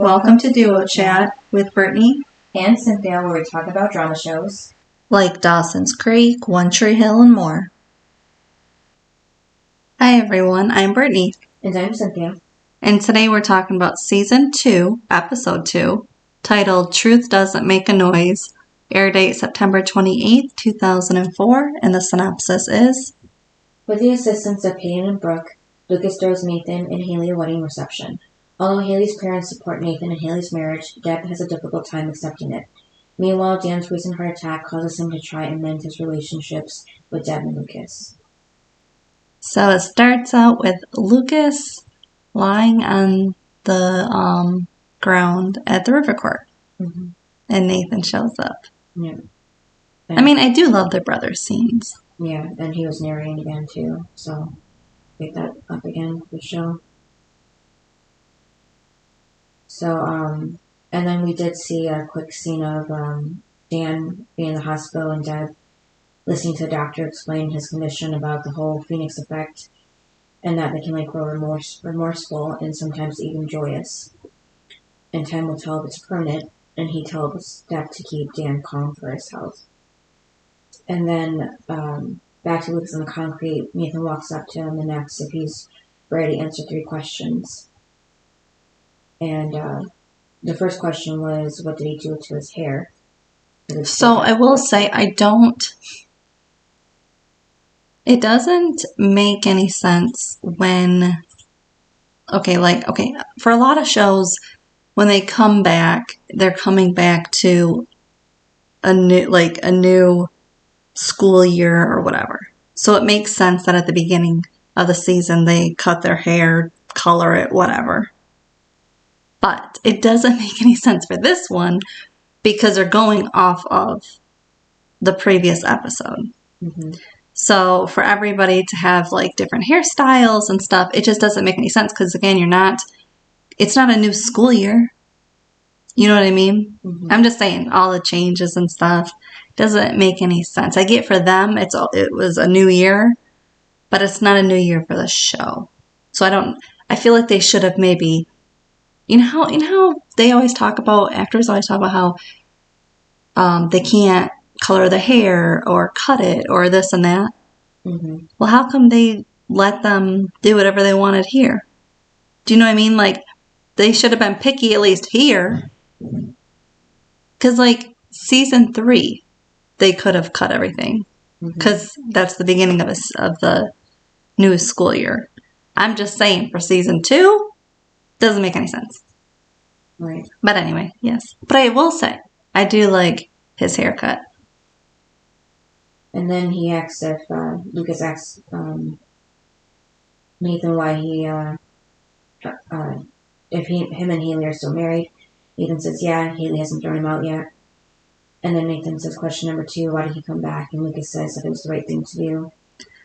Welcome to Duo Chat with Brittany and Cynthia, where we talk about drama shows like Dawson's Creek, One Tree Hill, and more. Hi everyone, I'm Brittany. And I'm Cynthia. And today we're talking about Season 2, Episode 2, titled Truth Doesn't Make a Noise, air date September 28th, 2004, and the synopsis is: With the assistance of Peyton and Brooke, Lucas throws Nathan and Haley a wedding reception. Although Haley's parents support Nathan and Haley's marriage, Deb has a difficult time accepting it. Meanwhile, Dan's recent heart attack causes him to try and mend his relationships with Deb and Lucas. So it starts out with Lucas lying on the ground at the river court. Mm-hmm. And Nathan shows up. Yeah. I do love their brother scenes. Yeah, and he was narrating again too, so pick that up again for the show. So, and then we did see a quick scene of Dan being in the hospital and Deb listening to the doctor explain his condition about the whole Phoenix effect and that they can grow remorseful and sometimes even joyous. And time will tell if it's permanent, and he tells Deb to keep Dan calm for his health. And then back to Lucas on the concrete, Nathan walks up to him and asks if he's ready to answer 3 questions. And the first question was, what did he do to his hair? So I will say, it doesn't make any sense when, for a lot of shows, when they come back, they're coming back to a new school year or whatever. So it makes sense that at the beginning of the season, they cut their hair, color it, whatever. But it doesn't make any sense for this one because they're going off of the previous episode. Mm-hmm. So for everybody to have different hairstyles and stuff, it just doesn't make any sense because again, it's not a new school year. You know what I mean? Mm-hmm. I'm just saying all the changes and stuff doesn't make any sense. I get for them, it was a new year, but it's not a new year for the show. So I feel like they should have maybe, you know how they always talk about, actors always talk about how they can't color the hair or cut it or this and that. Mm-hmm. Well, how come they let them do whatever they wanted here? Do you know what I mean? They should have been picky at least here. Because season 3, they could have cut everything. Because that's the beginning of the new school year. I'm just saying for season 2, doesn't make any sense. Right. But anyway, yes. But I will say, I do like his haircut. And then he asks Lucas asks Nathan why if him and Haley are still married. Nathan says, yeah, Haley hasn't thrown him out yet. And then Nathan says, question number 2, why did he come back? And Lucas says that it was the right thing to do.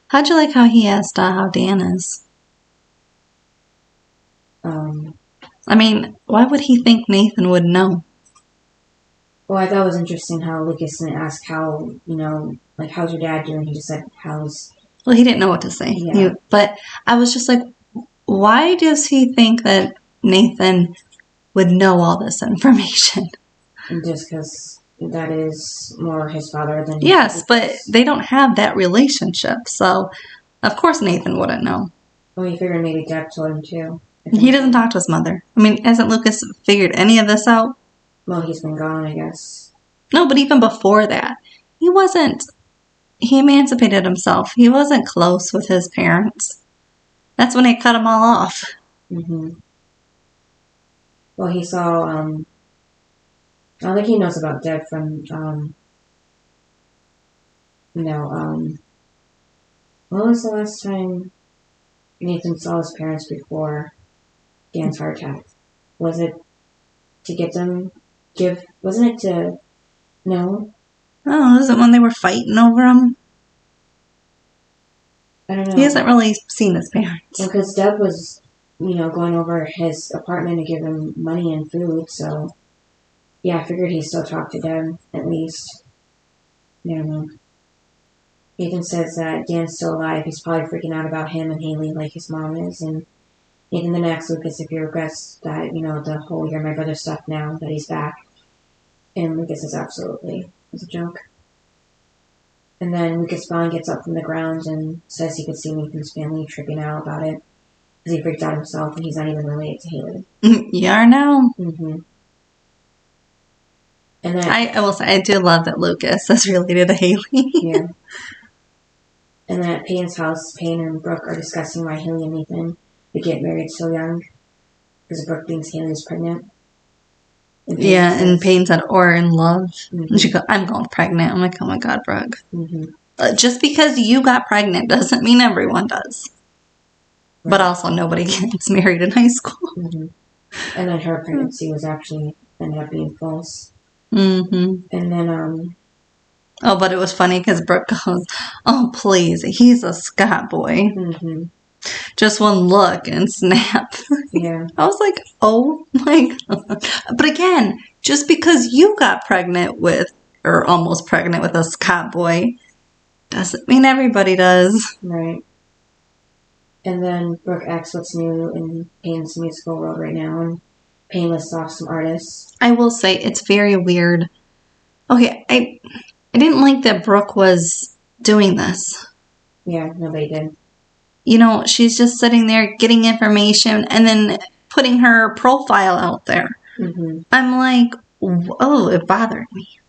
How'd you like how he asked how Dan is? Why would he think Nathan would know? Well, I thought it was interesting how Lucas didn't ask how, how's your dad doing? He just said, how's... Well, he didn't know what to say. Yeah. But I was just why does he think that Nathan would know all this information? Just because that is more his father than... Yes, but they don't have that relationship. So, of course Nathan wouldn't know. Well, you figured maybe Deb told him too. He doesn't talk to his mother. Hasn't Lucas figured any of this out? Well, he's been gone, I guess. No, but even before that, he emancipated himself. He wasn't close with his parents. That's when they cut them all off. Mm-hmm. Well, he saw, I don't think he knows about Deb from, when was the last time Nathan saw his parents before Dan's heart attack? Was it to get them, wasn't it to, no? Oh, is it when they were fighting over him? I don't know. He hasn't really seen his parents. Well, because Deb was, going over his apartment to give him money and food, so, yeah, I figured he still talked to Deb, at least. I don't know. Nathan says that Dan's still alive. He's probably freaking out about him and Haley like his mom is, and Nathan then asks Lucas if he regrets that, the whole "you're my brother" stuff now that he's back. And Lucas says absolutely. It's a joke. And then Lucas finally gets up from the ground and says he could see Nathan's family tripping out about it. Because he freaked out himself and he's not even related to Haley. You are now. Mm-hmm. And then I will say, I do love that Lucas is related to Haley. Yeah. And then at Peyton's house, Peyton and Brooke are discussing why Haley and Nathan would get married so young. Because Brooke thinks Haley is pregnant. And Peyton said, or in love. Mm-hmm. And she goes, I'm going pregnant. I'm like, oh my God, Brooke. Mm-hmm. Just because you got pregnant doesn't mean everyone does. Right. But also, nobody gets married in high school. Mm-hmm. And then her pregnancy was actually ended up being false. Mm-hmm. And then, oh, but it was funny because Brooke goes, oh, please, he's a Scott boy. Mm-hmm. Just one look and snap. Yeah. I was like, oh my God. But again, just because you got pregnant with, or almost pregnant with a Scott boy, doesn't mean everybody does. Right. And then Brooke asks what's new in Payne's musical world right now, and Payne lists off some artists. I will say it's very weird. Okay, I didn't like that Brooke was doing this. Yeah, nobody did. She's just sitting there getting information and then putting her profile out there. Mm-hmm. I'm like, oh, it bothered me.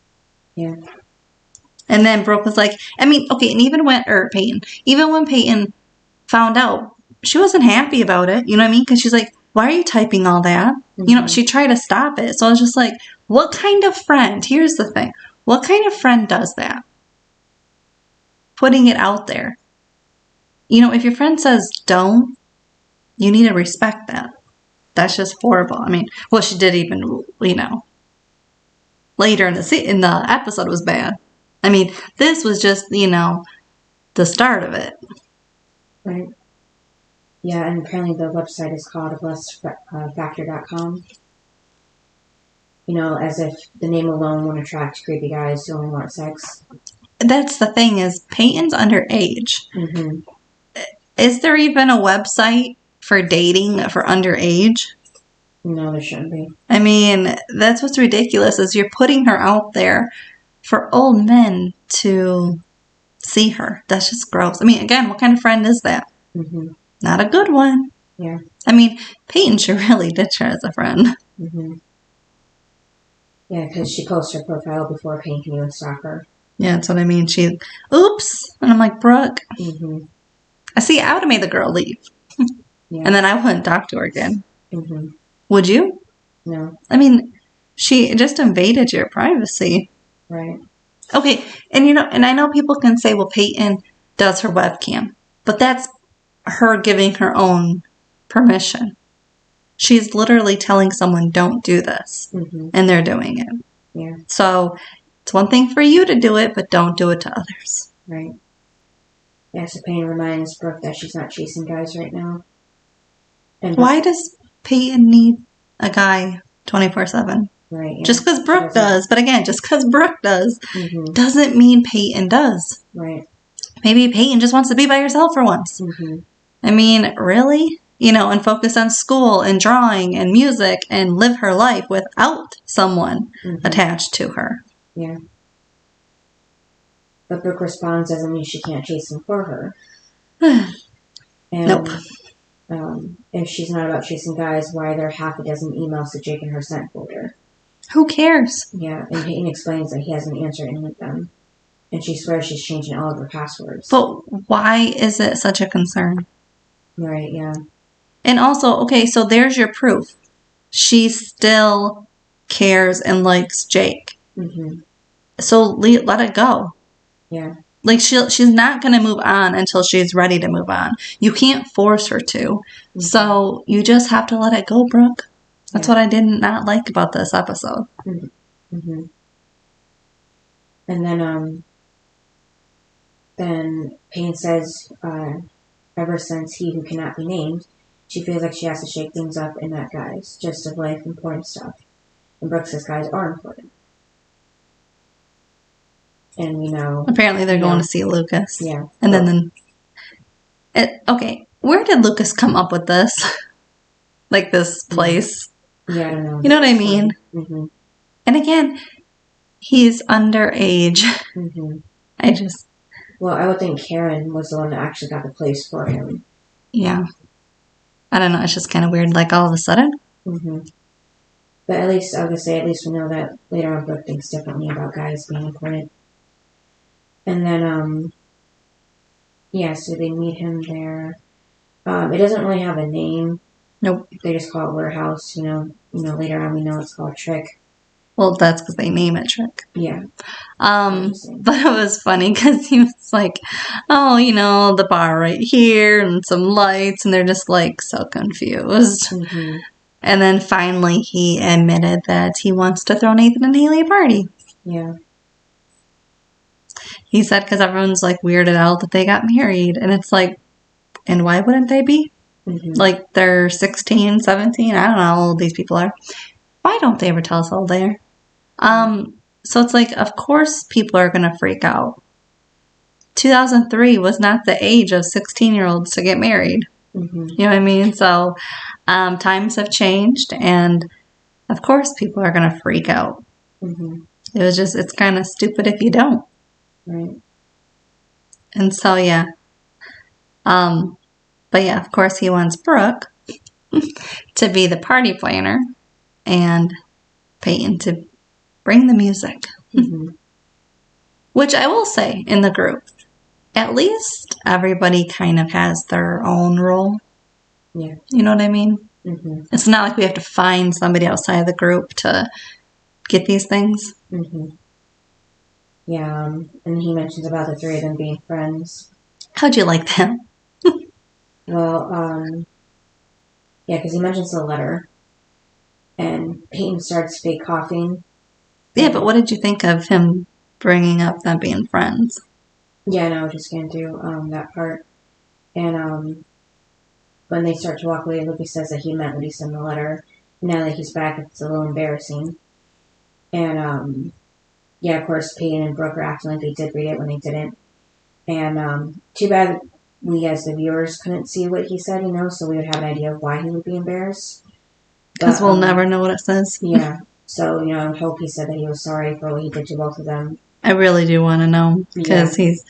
Yeah. And then Brooke was like, okay, and even when Peyton found out, she wasn't happy about it. You know what I mean? Because she's like, why are you typing all that? Mm-hmm. She tried to stop it. So I was just like, what kind of friend? Here's the thing. What kind of friend does that? Putting it out there. If your friend says don't, you need to respect that. That's just horrible. Well, she did even, later in the episode was bad. This was just, the start of it. Right. Yeah, and apparently the website is called blessedfactor.com. As if the name alone won't attract creepy guys who only want sex. That's the thing is, Peyton's underage. Mm-hmm. Is there even a website for dating for underage? No, there shouldn't be. That's what's ridiculous is you're putting her out there for old men to see her. That's just gross. Again, what kind of friend is that? Mm-hmm. Not a good one. Yeah. Peyton should really ditch her as a friend. Mm-hmm. Yeah, because she posts her profile before Peyton can even stalk her. Yeah, that's what I mean. Oops. And I'm like, Brooke. Mm-hmm. I would have made the girl leave. Yeah. And then I wouldn't talk to her again. Mm-hmm. Would you? No. She just invaded your privacy. Right. Okay, and I know people can say, well, Peyton does her webcam. But that's her giving her own permission. She's literally telling someone, don't do this. Mm-hmm. And they're doing it. Yeah. So it's one thing for you to do it, but don't do it to others. Right. Yeah, so Peyton reminds Brooke that she's not chasing guys right now. And why does Peyton need a guy 24/7? Right. Yeah. Just because Brooke does. But again, just because Brooke does mm-hmm. doesn't mean Peyton does. Right. Maybe Peyton just wants to be by herself for once. Mm-hmm. Really? And focus on school and drawing and music and live her life without someone mm-hmm. attached to her. Yeah. But Brooke responds doesn't mean she can't chase him for her. And, nope. If she's not about chasing guys, why are there half a dozen emails to Jake in her sent folder? Who cares? Yeah, and Peyton explains that he hasn't answered any of them. And she swears she's changing all of her passwords. But why is it such a concern? Right, yeah. And also, okay, so there's your proof. She still cares and likes Jake. Mm-hmm. So let it go. Yeah. She's not going to move on until she's ready to move on. You can't force her to. Mm-hmm. So you just have to let it go, Brooke. That's what I did not like about this episode. Mm-hmm. And then Payne says, ever since he who cannot be named, she feels like she has to shake things up and not guys, just of life important stuff. And Brooke says guys are important. And apparently they're going to see Lucas. Yeah. And then okay, where did Lucas come up with this? like this place. Yeah, I don't know. You know what I mean? Mm-hmm. And again, he's underage. Mm-hmm. Well, I would think Karen was the one that actually got the place for him. Yeah. I don't know. It's just kind of weird, like all of a sudden. Mm-hmm. But at least, I would say, at least we know that later on Brooke thinks differently about guys being important. And then, so they meet him there. It doesn't really have a name. Nope. They just call it warehouse. Later on we know it's called Trick. Well, that's because they name it Trick. Yeah. But it was funny because he was like, oh, the bar right here and some lights, and they're just like so confused. Mm-hmm. And then finally he admitted that he wants to throw Nathan and Haley a party. Yeah. He said because everyone's like weirded out that they got married, and it's like, and why wouldn't they be? Mm-hmm. Like they're 16, 17, I don't know how old these people are. Why don't they ever tell us how old they are? So it's like, of course people are going to freak out. 2003 was not the age of 16-year-olds to get married. Mm-hmm. You know what I mean? So times have changed, and of course people are going to freak out. Mm-hmm. It's kind of stupid if you don't. Right. And so, yeah. But yeah, of course he wants Brooke to be the party planner and Peyton to bring the music. Mm-hmm. Which I will say, in the group, at least everybody kind of has their own role. Yeah. You know what I mean? Mm-hmm. It's not like we have to find somebody outside of the group to get these things. Mm-hmm. Yeah, and he mentions about the three of them being friends. How'd you like that? Well, yeah, because he mentions the letter, and Peyton starts fake coughing. Yeah, but what did you think of him bringing up them being friends? Yeah, no, just can't do that part. And when they start to walk away, Lucas says that he meant what he said in the letter. Now that he's back, it's a little embarrassing. And yeah, of course, Peyton and Brooke are acting like they did read it when they didn't. And too bad we as the viewers couldn't see what he said, so we would have an idea of why he would be embarrassed. Because we'll never know what it says. Yeah. So, I hope he said that he was sorry for what he did to both of them. I really do want to know. Because he's,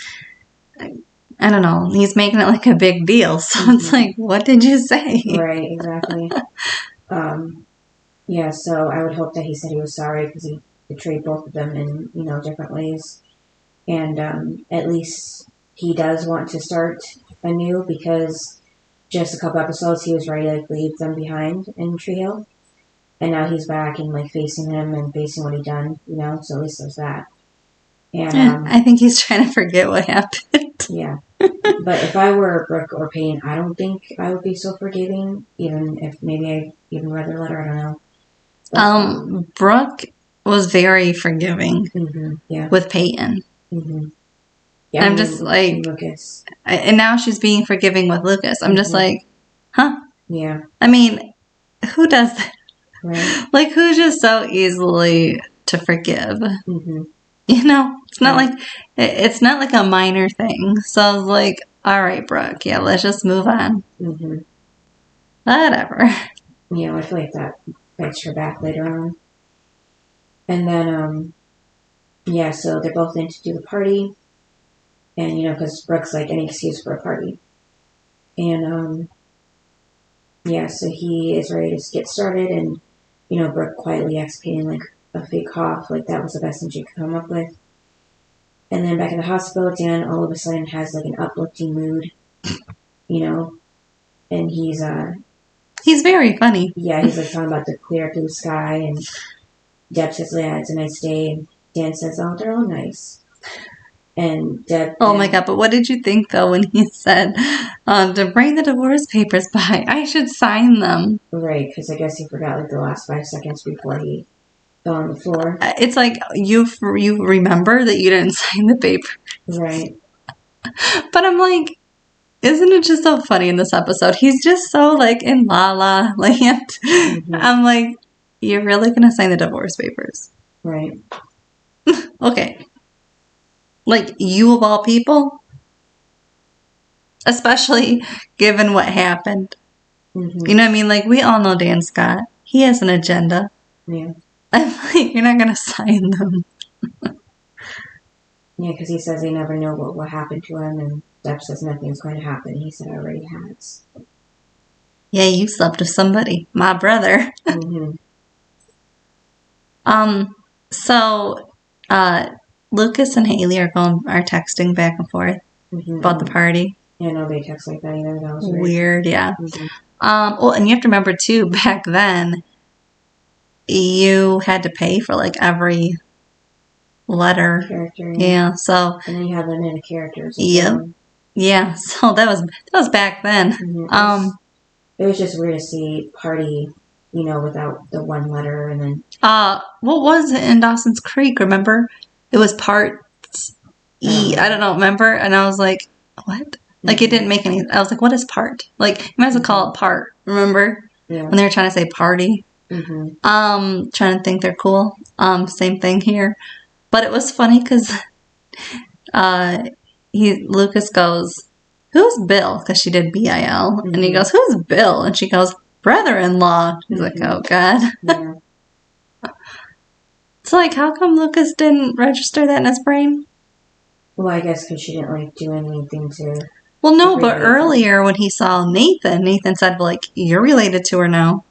I don't know, he's making it like a big deal. So it's like, what did you say? Right, exactly. Yeah, so I would hope that he said he was sorry because he betrayed both of them in, different ways. And at least he does want to start anew because just a couple episodes he was ready to leave them behind in Tree Hill. And now he's back and facing them and facing what he done, so at least there's that. And I think he's trying to forget what happened. Yeah. But if I were Brooke or Payne, I don't think I would be so forgiving, even if maybe I even read their letter, I don't know. But, Brooke was very forgiving with Peyton. Mm-hmm. Yeah, I'm just like, Lucas. And now she's being forgiving with Lucas. I'm just like, huh? Yeah. I mean, who does that? Right. Like, who's just so easily to forgive? Mm-hmm. It's not like a minor thing. So I was like, all right, Brooke, yeah, let's just move on. Mm-hmm. Whatever. I feel like that bites her back later on. And then, so they're both in to do the party. And, because Brooke's like any excuse for a party. And, so he is ready to get started. And, Brooke quietly executing like a fake cough. Like that was the best thing she could come up with. And then back in the hospital, Dan all of a sudden has like an uplifting mood, and he's very funny. Yeah, he's like talking about the clear blue sky, and Deb says, yeah, it's a nice day, and Dan says, oh, they're all nice. And Deb... Oh my God, but what did you think though when he said, to bring the divorce papers by, I should sign them? Right, because I guess he forgot like the last 5 seconds before he fell on the floor. It's like you remember that you didn't sign the paper. Right. But I'm like, isn't it just so funny in this episode? He's just so like in la la land. Mm-hmm. I'm like, you're really going to sign the divorce papers? Right. Okay. Like, you of all people? Especially given what happened. Mm-hmm. You know what I mean? Like, we all know Dan Scott. He has an agenda. Yeah. I'm like, you're not going to sign them. Yeah, because he says they never know what will happen to him, and Deb says nothing's going to happen. He said already has. Yeah, you slept with somebody. My brother. Mm-hmm. So, Lucas and Haley are texting back and forth about the party. Yeah, nobody texts like that either. That was Weird, yeah. Mm-hmm. Well, and you have to remember too, back then, you had to pay for like every letter. Character. Yeah, so. And then you have limited characters. Yep. Yeah, so that was back then. Mm-hmm. It was just weird to see party, without the one letter, and then. What was it in Dawson's Creek? Remember, it was part E. I don't know. Remember, and I was like, what? Like, it didn't make any. I was like, what is part? Like, you might as well call it part. Remember? Yeah. When they were trying to say party. Mm-hmm. Trying to think they're cool. Same thing here. But it was funny because Lucas goes, "Who's Bill?" Because she did BIL, and he goes, "Who's Bill?" And she goes, "Brother-in-law." He's like, "Oh God." Yeah. It's like, how come Lucas didn't register that in his brain? Well, I guess because she didn't do anything to. Well, no, but earlier when he saw Nathan said, like, "You're related to her now."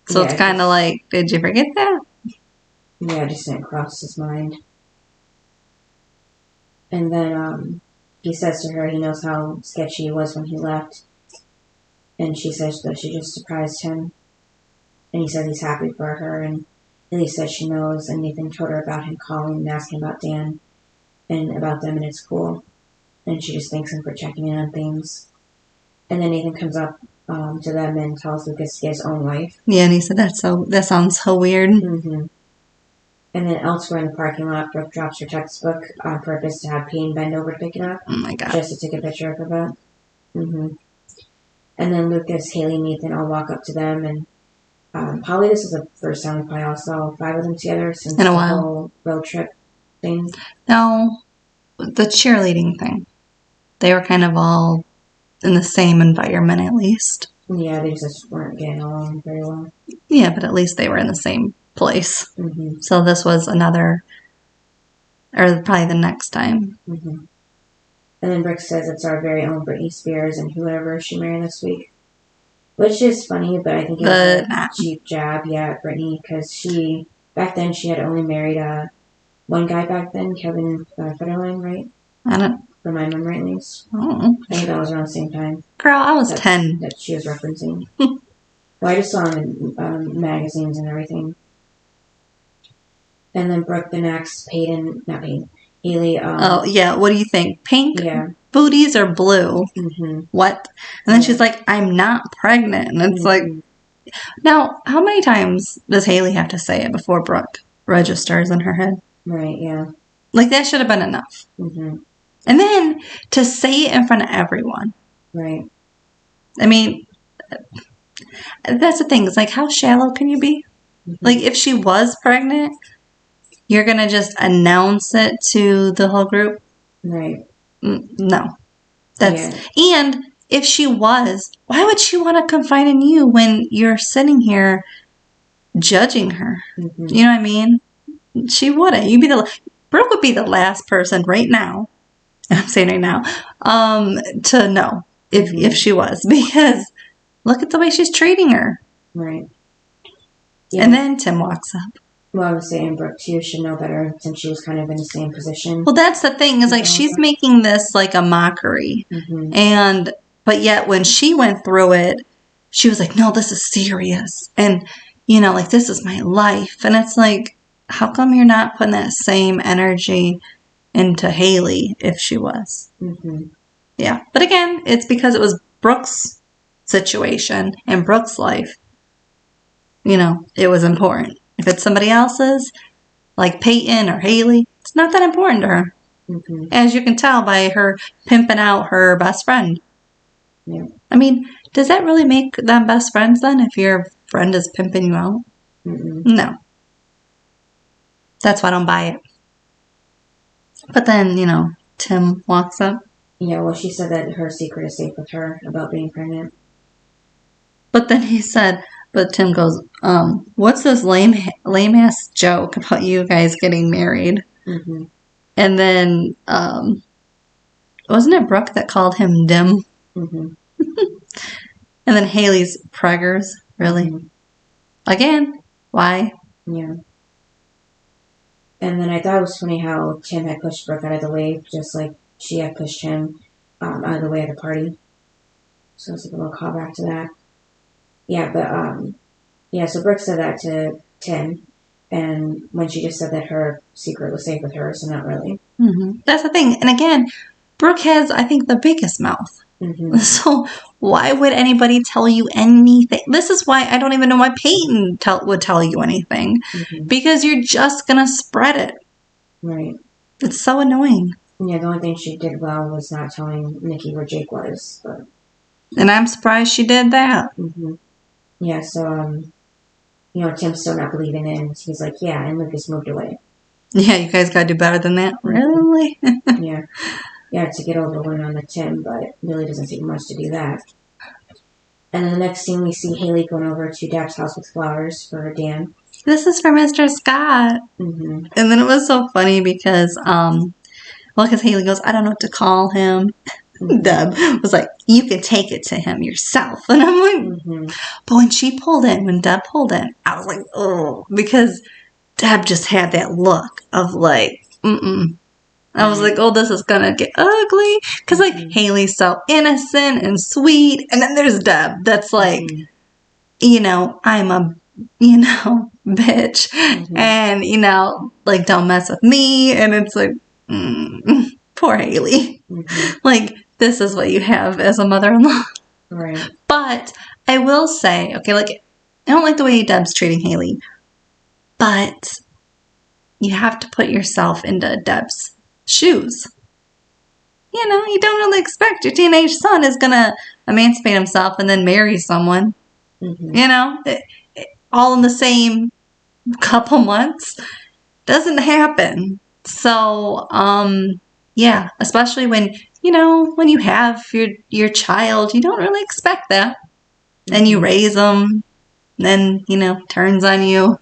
So it's kind of like, did you forget that? Yeah, it just didn't cross his mind. And then he says to her he knows how sketchy he was when he left. And she says that she just surprised him. And he says he's happy for her. And Lily says she knows. And Nathan told her about him calling and asking about Dan and about them, and it's cool. And she just thanks him for checking in on things. And then Nathan comes up to them and tells Lucas he has his own wife. Yeah, and he said that sounds so weird. Mm-hmm. And then elsewhere in the parking lot, Brooke drops her textbook on purpose to have Payne bend over to pick it up. Oh my God. Just to take a picture of her butt. Mm-hmm. And then Lucas, Haley, and Nathan all walk up to them, and probably this is the first time we probably all saw 5 of them together since in a the while. whole road trip thing. No, the cheerleading thing. They were kind of all in the same environment, at least. Yeah, they just weren't getting along very well. Yeah, but at least they were in the same place. Mm-hmm. So this was another, or probably the next time. Mm-hmm. And then Brooke says it's our very own Britney Spears and whoever she married this week. Which is funny, but I think it was a cheap jab, at Britney, because back then she had only married one guy back then, Kevin Federline, right? I don't remember right, at least. Oh. I think that was around the same time. Girl, I was 10. That she was referencing. Well, I just saw him in magazines and everything. And then Brooke the next, Haley. Oh, yeah. What do you think? Pink booties or blue? Mm-hmm. What? And then she's like, I'm not pregnant. And it's like, now, how many times does Haley have to say it before Brooke registers in her head? Right, yeah. Like, that should have been enough. Mm-hmm. And then to say it in front of everyone. Right. I mean, that's the thing. It's like, how shallow can you be? Mm-hmm. Like, if she was pregnant, you're going to just announce it to the whole group? Right. No. And if she was, why would she want to confide in you when you're sitting here judging her? Mm-hmm. You know what I mean? She wouldn't. Brooke would be the last person right now, and I'm saying right now, to know if she was, because look at the way she's treating her. Right. Yeah. And then Tim walks up. Well, I was saying Brooke too should know better since she was kind of in the same position. Well, that's the thing, is like she's making this like a mockery. Mm-hmm. But yet when she went through it, she was like, no, this is serious. And, like, this is my life. And it's like, how come you're not putting that same energy into Haley if she was? Mm-hmm. Yeah. But again, it's because it was Brooke's situation and Brooke's life. It was important. If it's somebody else's, like Peyton or Haley, it's not that important to her. Mm-hmm. As you can tell by her pimping out her best friend. Yeah. I mean, does that really make them best friends then if your friend is pimping you out? Mm-mm. No. That's why I don't buy it. But then, Tim walks up. Yeah, well, she said that her secret is safe with her about being pregnant. But then but Tim goes, what's this lame ass joke about you guys getting married? Mm-hmm. And then, wasn't it Brooke that called him dim? Mm-hmm. And then Haley's preggers, really? Mm-hmm. Again, why? Yeah. And then I thought it was funny how Tim had pushed Brooke out of the way, just like she had pushed him out of the way at the party. So it's like a little callback to that. Yeah, but so Brooke said that to Tim, and when she just said that her secret was safe with her, so not really. Mm-hmm. That's the thing. And again, Brooke has, I think, the biggest mouth. Mm-hmm. So why would anybody tell you anything? This is why I don't even know why Peyton would tell you anything. Mm-hmm. Because you're just going to spread it. Right. It's so annoying. Yeah, the only thing she did well was not telling Nikki where Jake was. But. And I'm surprised she did that. Mm-hmm. Yeah, so, Tim's still not believing it, and he's like, yeah, and Lucas moved away. Yeah, you guys got to do better than that. Really? Yeah. Yeah, to get over one on the Tim, but it really doesn't take much to do that. And then the next scene, we see Haley going over to Deb's house with flowers for Dan. This is for Mr. Scott. Mm-hmm. And then it was so funny because, because Haley goes, I don't know what to call him. Mm-hmm. Deb was like, you can take it to him yourself. And I'm like, mm-hmm. But when Deb pulled in, I was like, oh, because Deb just had that look of like, I was like, oh, this is going to get ugly. Because, like, Haley's so innocent and sweet. And then there's Deb that's like, I'm a, bitch. Mm-hmm. And, like, don't mess with me. And it's like, poor Haley. Mm-hmm. Like, this is what you have as a mother-in-law. Right. But I will say, okay, like, I don't like the way Deb's treating Haley. But you have to put yourself into Deb's shoes. You don't really expect your teenage son is going to emancipate himself and then marry someone. Mm-hmm. All in the same couple months. Doesn't happen. So, yeah, especially when, when you have your child, you don't really expect that. Mm-hmm. And you raise them, then, turns on you.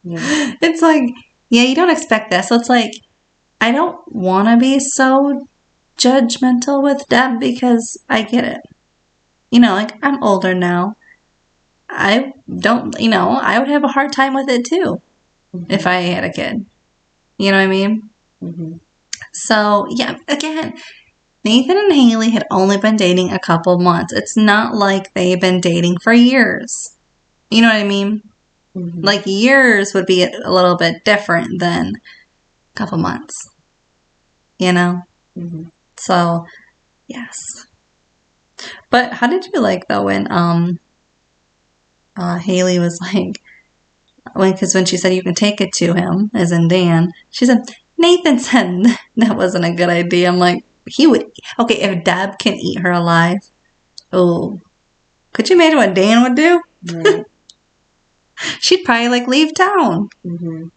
Yeah. It's like, yeah, you don't expect that. So it's like, I don't want to be so judgmental with Deb because I get it. Like, I'm older now. I don't, I would have a hard time with it too if I had a kid. You know what I mean? Mm-hmm. So, yeah, again, Nathan and Haley had only been dating a couple months. It's not like they've been dating for years. You know what I mean? Mm-hmm. Like, years would be a little bit different than a couple months. Mm-hmm. So, yes. But how did you like, though, when Haley was like, because when she said you can take it to him, as in Dan, she said, Nathan said that wasn't a good idea. I'm like, he would, okay, if Deb can eat her alive, oh, could you imagine what Dan would do? Right. She'd probably, like, leave town. Mm-hmm.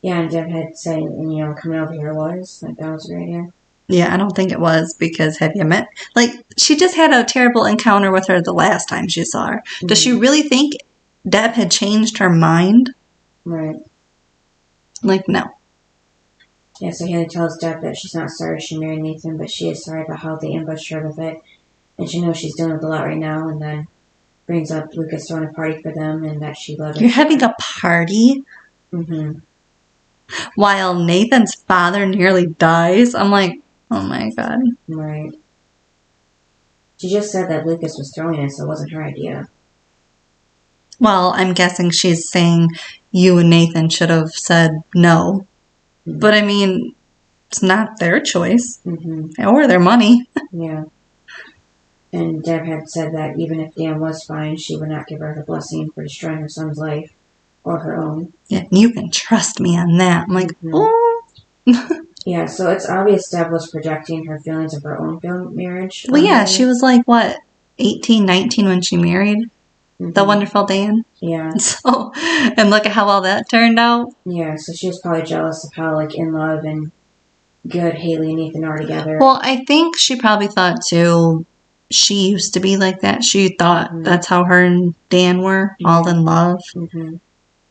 Yeah, and Deb had said, coming over here was, like, that was a great idea. Yeah, I don't think it was, because have you met, like, she just had a terrible encounter with her the last time she saw her. Mm-hmm. Does she really think Deb had changed her mind? Right. Like, no. Yeah, so Haley tells Deb that she's not sorry she married Nathan, but she is sorry about how they ambushed her with it. And she knows she's dealing with a lot right now, and then brings up Lucas throwing a party for them, and that she loves it. You're having a party? Mm-hmm. While Nathan's father nearly dies? I'm like, oh my God. Right. She just said that Lucas was throwing it, so it wasn't her idea. Well, I'm guessing she's saying you and Nathan should have said no. Mm-hmm. But I mean, it's not their choice. Mm-hmm. Or their money. Yeah. And Deb had said that even if Dan was fine, she would not give her the blessing for destroying her son's life or her own. Yeah, you can trust me on that. I'm like, oh. Yeah, so it's obvious Deb was projecting her feelings of her own marriage. Well, yeah, she was like, what, 18, 19 when she married the wonderful Dan? Yeah. So, and look at how well that turned out. Yeah, so she was probably jealous of how, like, in love and good Haley and Nathan are together. Well, I think she probably thought, too, she used to be like that. She thought that's how her and Dan were, all in love. Mm-hmm.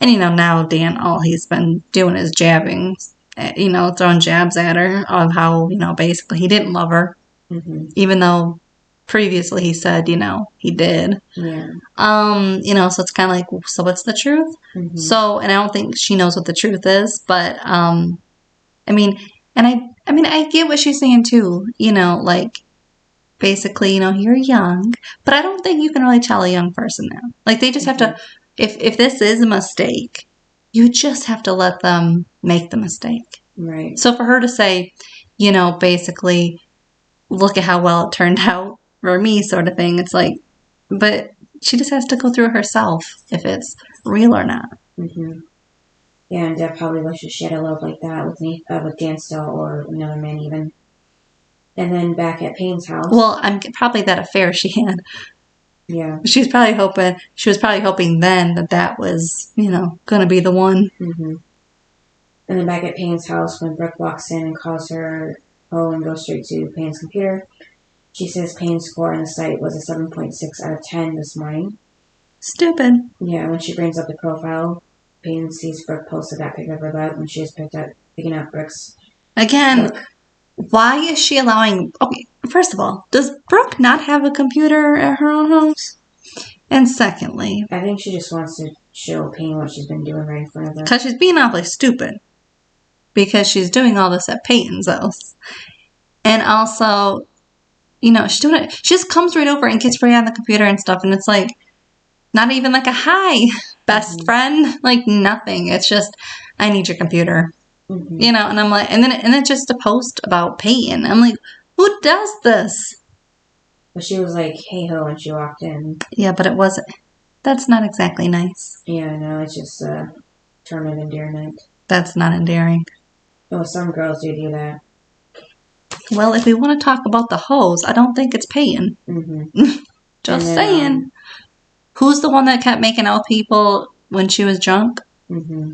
And, now Dan, all he's been doing is jabbing, throwing jabs at her of how, basically he didn't love her. Mm-hmm. Even though previously he said, he did. Yeah. So it's kind of like, so what's the truth? Mm-hmm. So, and I don't think she knows what the truth is, but, I get what she's saying too, basically, you're young, but I don't think you can really tell a young person now. Like, they just have to, if this is a mistake, you just have to let them make the mistake. Right. So for her to say, basically, look at how well it turned out for me, sort of thing, it's like, but she just has to go through it herself if it's real or not. Mm-hmm. Yeah, and Deb probably wishes she had a love like that with Dan still, or another man even. And then back at Payne's house. Well, I'm probably that affair she had. Yeah. She was probably hoping then that was, going to be the one. Mm-hmm. And then back at Payne's house, when Brooke walks in and calls her home and goes straight to Payne's computer, she says Payne's score on the site was a 7.6 out of 10 this morning. Stupid. Yeah, when she brings up the profile, Payne sees Brooke posted that pic of her butt when she was picking up Brooke's. Again, why is she allowing... Okay, first of all, does Brooke not have a computer at her own house? And secondly... I think she just wants to show Payne what she's been doing right in front of her. Because she's being awfully stupid. Because she's doing all this at Peyton's house. And also, she's doing it... She just comes right over and gets right on the computer and stuff, and it's like... Not even like a hi, best friend. Like, nothing. It's just, I need your computer. Mm-hmm. And I'm like, and then just a post about Peyton. I'm like, who does this? But she was like, hey ho, when she walked in. Yeah, but it wasn't. That's not exactly nice. Yeah, no, it's just a term of endearment. That's not endearing. Oh, some girls do that. Well, if we want to talk about the hoes, I don't think it's Peyton. Mm-hmm. Just saying. Who's the one that kept making out with people when she was drunk? Mm-hmm.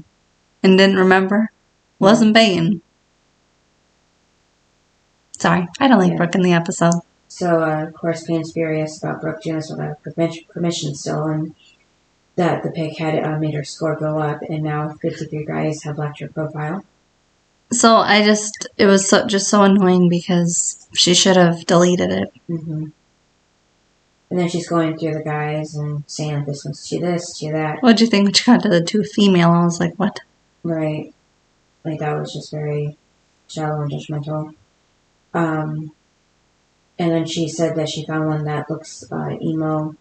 And didn't remember? Wasn't Peyton. Sorry, I don't like Brooke in the episode. So, of course, Payne's furious about Brooke doing this without permission still, and that the pic had made her score go up, and now 53 guys have left her profile. So it was just so annoying because she should have deleted it. Mm-hmm. And then she's going through the guys and saying this one's to this, to that. What'd you think when she got to the two female? I was like, what? Right. Like, that was just very shallow and judgmental. And then she said that she found one that looks emo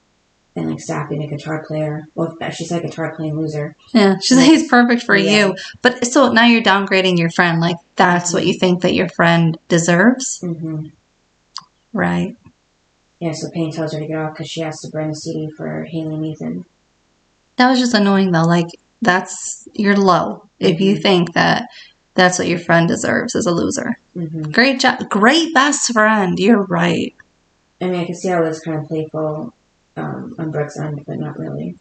and like sappy, a guitar player. Well, she said guitar playing loser. Yeah, she's like, he's perfect for you. But so now you're downgrading your friend. Like, that's what you think that your friend deserves? Mm-hmm. Right. Yeah, so Payne tells her to get off because she has to burn the CD for Haley and Ethan. That was just annoying, though. Like, you're low if you think that that's what your friend deserves as a loser. Mm-hmm. Great job. Great best friend. You're right. I mean, I can see how it was kind of playful on Brooke's end, but not really.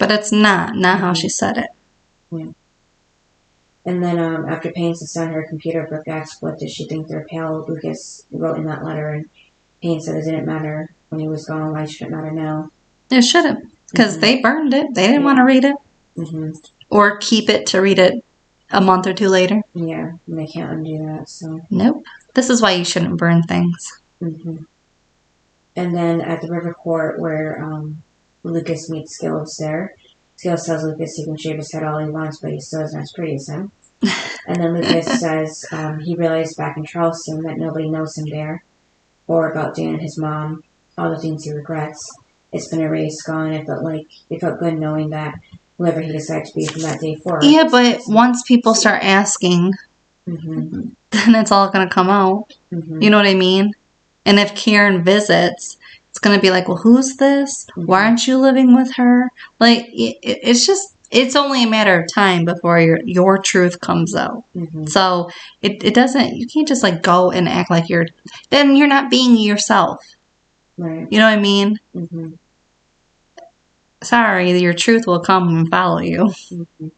But it's not how she said it. Yeah. And then after Payne sits down her computer, Brooke asks, what does she think their pal Lucas wrote in that letter? And Payne said it didn't matter when he was gone. Why should it matter now? It shouldn't, because they burned it. They didn't want to read it. Mm-hmm. Or keep it to read it a month or two later. Yeah, and they can't undo that, so. Nope. This is why you shouldn't burn things. Mm-hmm. And then at the river court where Lucas meets Skills there, Skills tells Lucas he can shave his head all he wants, but he still isn't as pretty as him. And then Lucas says he realized back in Charleston that nobody knows him there, or about Dan and his mom, all the things he regrets. It's been erased, gone. It felt good knowing that whoever he decided to be from that day forward. Yeah, but once people start asking, mm-hmm. then it's all going to come out. Mm-hmm. You know what I mean? And if Karen visits, it's going to be like, well, who's this? Mm-hmm. Why aren't you living with her? Like, it's only a matter of time before your truth comes out. Mm-hmm. So it doesn't, you can't just like go and act like then you're not being yourself. Right. You know what I mean? Mm-hmm. Sorry, your truth will come and follow you. Mm-hmm.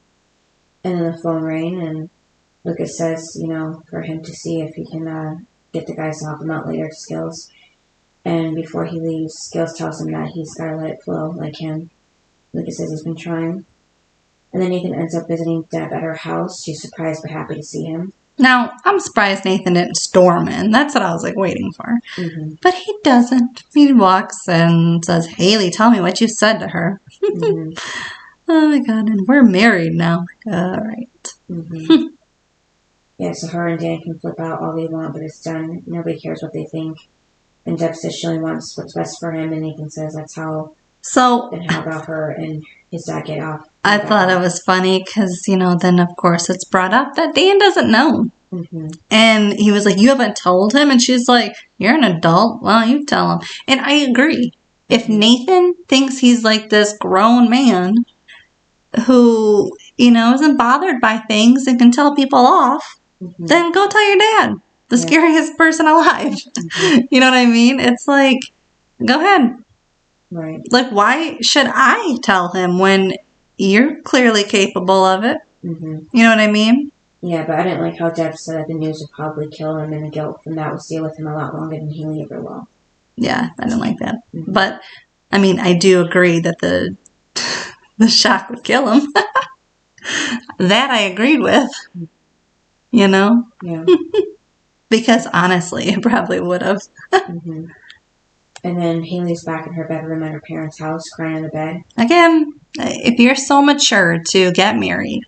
And then the phone rang, and Lucas says, for him to see if he can get the guys to help him out later to Skills. And before he leaves, Scales tells him that he's got to let it flow like him. Lucas says he's been trying. And then Nathan ends up visiting Deb at her house. She's surprised but happy to see him. Now, I'm surprised Nathan didn't storm in. That's what I was like waiting for. Mm-hmm. But he doesn't. He walks and says, Haley, tell me what you said to her. Mm-hmm. Oh my God, and we're married now. All right. Mm-hmm. Yeah, so her and Dan can flip out all they want, but it's done. Nobody cares what they think. And Deb says she only wants what's best for him, and Nathan says that's how. So, and how about her and his dad get off. I thought it was funny because, then of course it's brought up that Dan doesn't know. Mm-hmm. And he was like, you haven't told him? And she's like, you're an adult. Well, you tell him. And I agree. If Nathan thinks he's like this grown man who, isn't bothered by things and can tell people off, then go tell your dad. The scariest person alive. Mm-hmm. You know what I mean? It's like, go ahead. Right. Like, why should I tell him when you're clearly capable of it? Mm-hmm. You know what I mean? Yeah, but I didn't like how Deb said that the news would probably kill him, and the guilt from that will stay with him a lot longer than Haley ever will. Yeah, I didn't like that. Mm-hmm. But, I do agree that the shock would kill him. That I agreed with. Yeah. Because, honestly, it probably would have. Mm-hmm. And then Haley's back in her bedroom at her parents' house, crying on the bed. Again, if you're so mature to get married,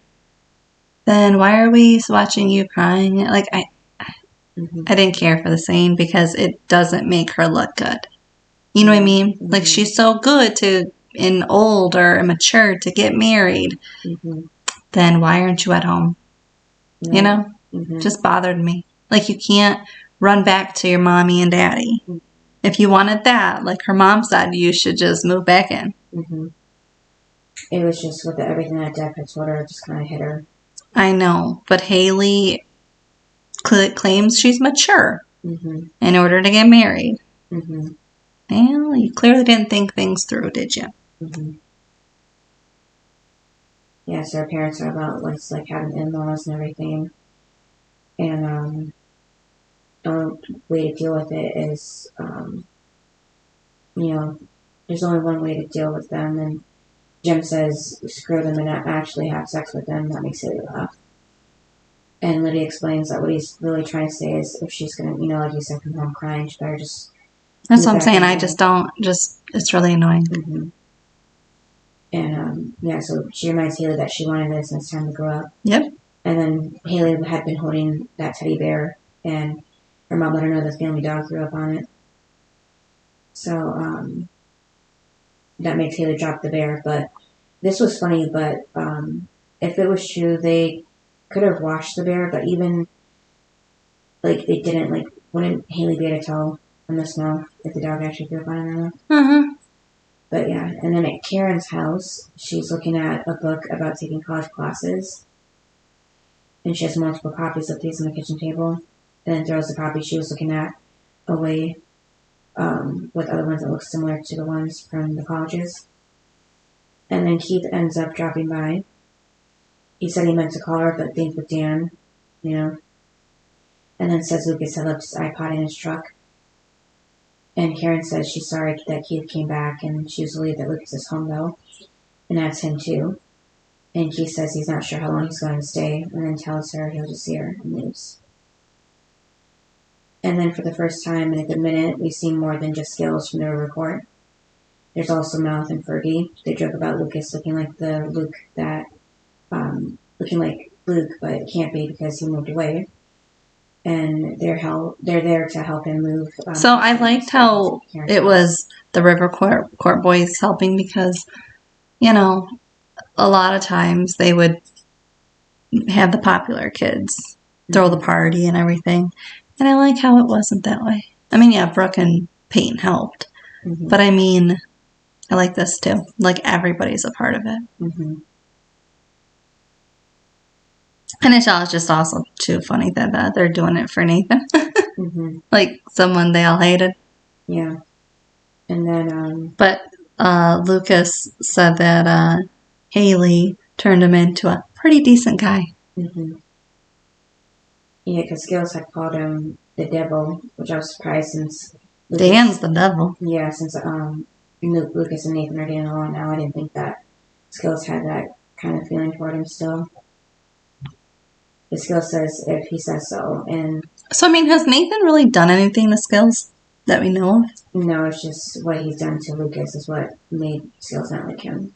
then why are we watching you crying? Like, I didn't care for the scene because it doesn't make her look good. You know what I mean? Mm-hmm. Like, she's so good and older and mature to get married. Mm-hmm. Then why aren't you at home? Yeah. Just bothered me. Like, you can't run back to your mommy and daddy. Mm-hmm. If you wanted that, like her mom said, you should just move back in. Mm-hmm. It was just with everything that Deb had told her, it just kind of hit her. I know, but Haley claims she's mature in order to get married. Mm-hmm. Well, you clearly didn't think things through, did you? Mm-hmm. Yeah, so her parents are about what's like having in-laws and everything. And the way to deal with it is, there's only one way to deal with them. And Jim says, screw them and actually have sex with them. That makes Haley laugh. And Lydia explains that what he's really trying to say is if she's going to, like you said, come home crying, she better just... That's what I'm saying. I just don't, it's really annoying. Mm-hmm. And, so she reminds Haley that she wanted this and it's time to grow up. Yep. And then Haley had been holding that teddy bear, and her mom let her know the family dog threw up on it. So, that makes Haley drop the bear. But this was funny, but if it was true, they could have washed the bear, but even, like, they didn't, like, wouldn't Haley be able to tell from the smell if the dog actually threw up on it or not? Mm-hmm. But yeah, and then at Karen's house, she's looking at a book about taking college classes. And she has multiple copies of these on the kitchen table. And then throws the copy she was looking at away with other ones that look similar to the ones from the colleges. And then Keith ends up dropping by. He said he meant to call her, but think with Dan, And then says Lucas had left his iPod in his truck. And Karen says she's sorry that Keith came back, and she was relieved that Lucas is home, though. And that's him, too. And Keith says he's not sure how long he's going to stay, and then tells her he'll just see her and leaves. And then for the first time in a good minute, we see more than just skills from the report. There's also Mouth and Fergie. They joke about Lucas looking like the Luke that, looking like Luke, but it can't be because he moved away. And they're there to help him move. So I liked how it was the River Court boys helping because, a lot of times they would have the popular kids throw the party and everything. And I like how it wasn't that way. I mean, yeah, Brooke and Peyton helped. Mm-hmm. But I mean, I like this too. Like everybody's a part of it. Mm-hmm. And it's just also too funny that they're doing it for Nathan. Mm-hmm. Like someone they all hated. Yeah. And then... But Lucas said that Haley turned him into a pretty decent guy. Mm-hmm. Yeah, because Skills had called him the devil, which I was surprised since Dan's the devil. Yeah, since Lucas and Nathan are getting along now, I didn't think that Skills had that kind of feeling toward him still. The Skills says if he says so, and So, I mean, has Nathan really done anything to Skills that we know of? no, it's just what he's done to Lucas is what made Skills not like him.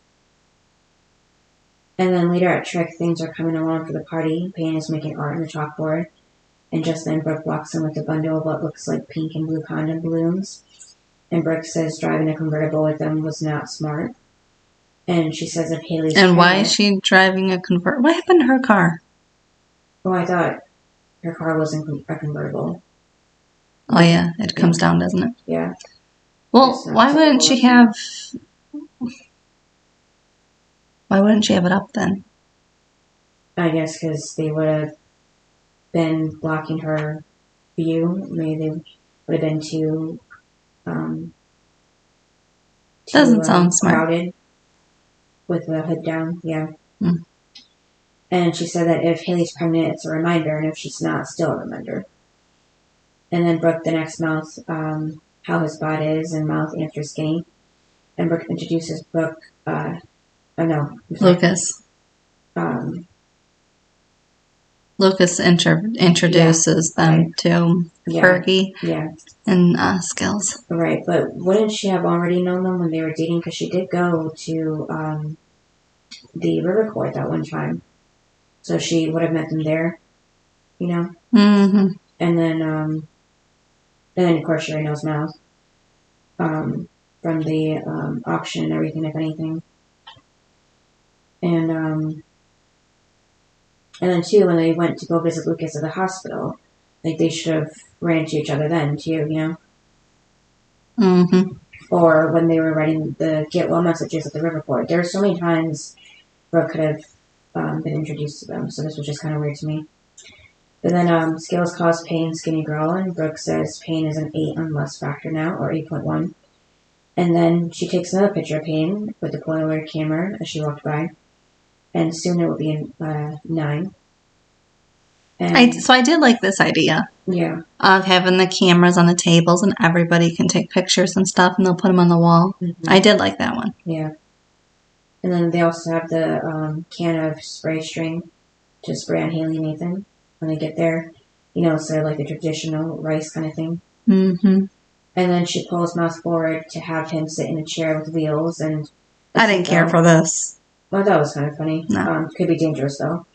And then later at Trick, things are coming along for the party. Payne is making art on the chalkboard, and just then Brooke walks in with a bundle of what looks like pink and blue condom balloons. And Brooke says driving a convertible with them was not smart. And she says if Haley's And why is she driving a convertible? What happened to her car? Oh, I thought her car wasn't a convertible. Oh, yeah. It comes down, doesn't it? Yeah. Well, why wouldn't she have... Why wouldn't she have it up then? I guess because they would have been blocking her view. Maybe they would have been too Doesn't sound smart. Crowded with the hood down. Yeah. Mm. And she said that if Haley's pregnant, it's a reminder, and if she's not, still a reminder. And then Brooke then asks Mouth how his bod is, and Mouth answers skinny. And Brooke introduces Lucas. Lucas introduces them to Fergie and Skills. Right, but wouldn't she have already known them when they were dating? Because she did go to the river court that one time. So she would have met them there, you know? Mm-hmm. And then of course she already knows Mouth from the auction and everything, if anything. And then too, when they went to go visit Lucas at the hospital, like they should have ran into each other then too, you know? Mm-hmm. Or when they were writing the get well messages at the riverport. There were so many times Brooke could have been introduced to them, so this was just kind of weird to me. But then Skills calls Payne skinny girl, and Brooke says Payne is an 8 on lust factor now, or 8.1. And then she takes another picture of Payne with the Polaroid camera as she walked by. And soon it will be in 9. So I did like this idea. Yeah. Of having the cameras on the tables and everybody can take pictures and stuff and they'll put them on the wall. Mm-hmm. I did like that one. Yeah. And then they also have the can of spray string to spray on Haley and Nathan when they get there. You know, so like the traditional rice kind of thing. Mm-hmm. And then she pulls Mouth forward to have him sit in a chair with wheels. And I didn't care for this. Well, that was kind of funny. No. Could be dangerous, though.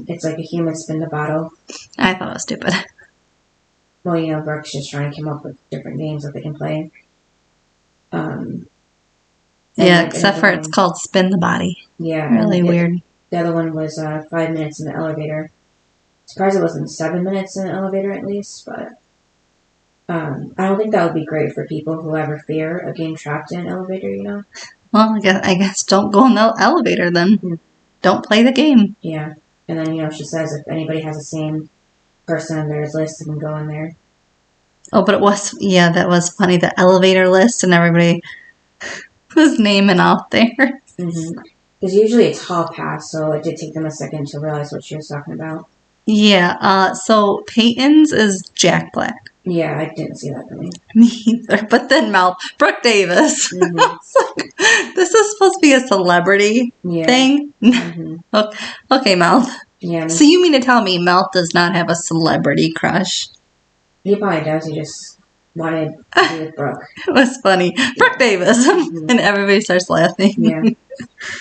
It's like a human spin the bottle. I thought it was stupid. Well, you know, Brooke's just trying to come up with different games that they can play. Yeah, except for it's called Spin the Body. Yeah. Really weird. The other one was 5 minutes in the elevator. Surprised it wasn't 7 minutes in the elevator at least, but I don't think that would be great for people who ever fear of getting trapped in an elevator, you know? Well, I guess don't go in the elevator then. Mm. Don't play the game. Yeah. And then, you know, she says if anybody has the same person on their list, they can go in there. Oh, but that was funny. The elevator list and everybody was naming out there. Mm-hmm. Because usually it's hall pass, so it did take them a second to realize what she was talking about. Yeah, so Peyton's is Jack Black. Yeah, I didn't see that coming. Me either. But then Brooke Davis. Mm-hmm. This is supposed to be a celebrity thing? Mm-hmm. Okay, Mouth. Yeah. So you mean to tell me Mouth does not have a celebrity crush? He probably does. He just wanted to be with Brooke. It was funny. Yeah. Brooke Davis. Mm-hmm. And everybody starts laughing. Yeah.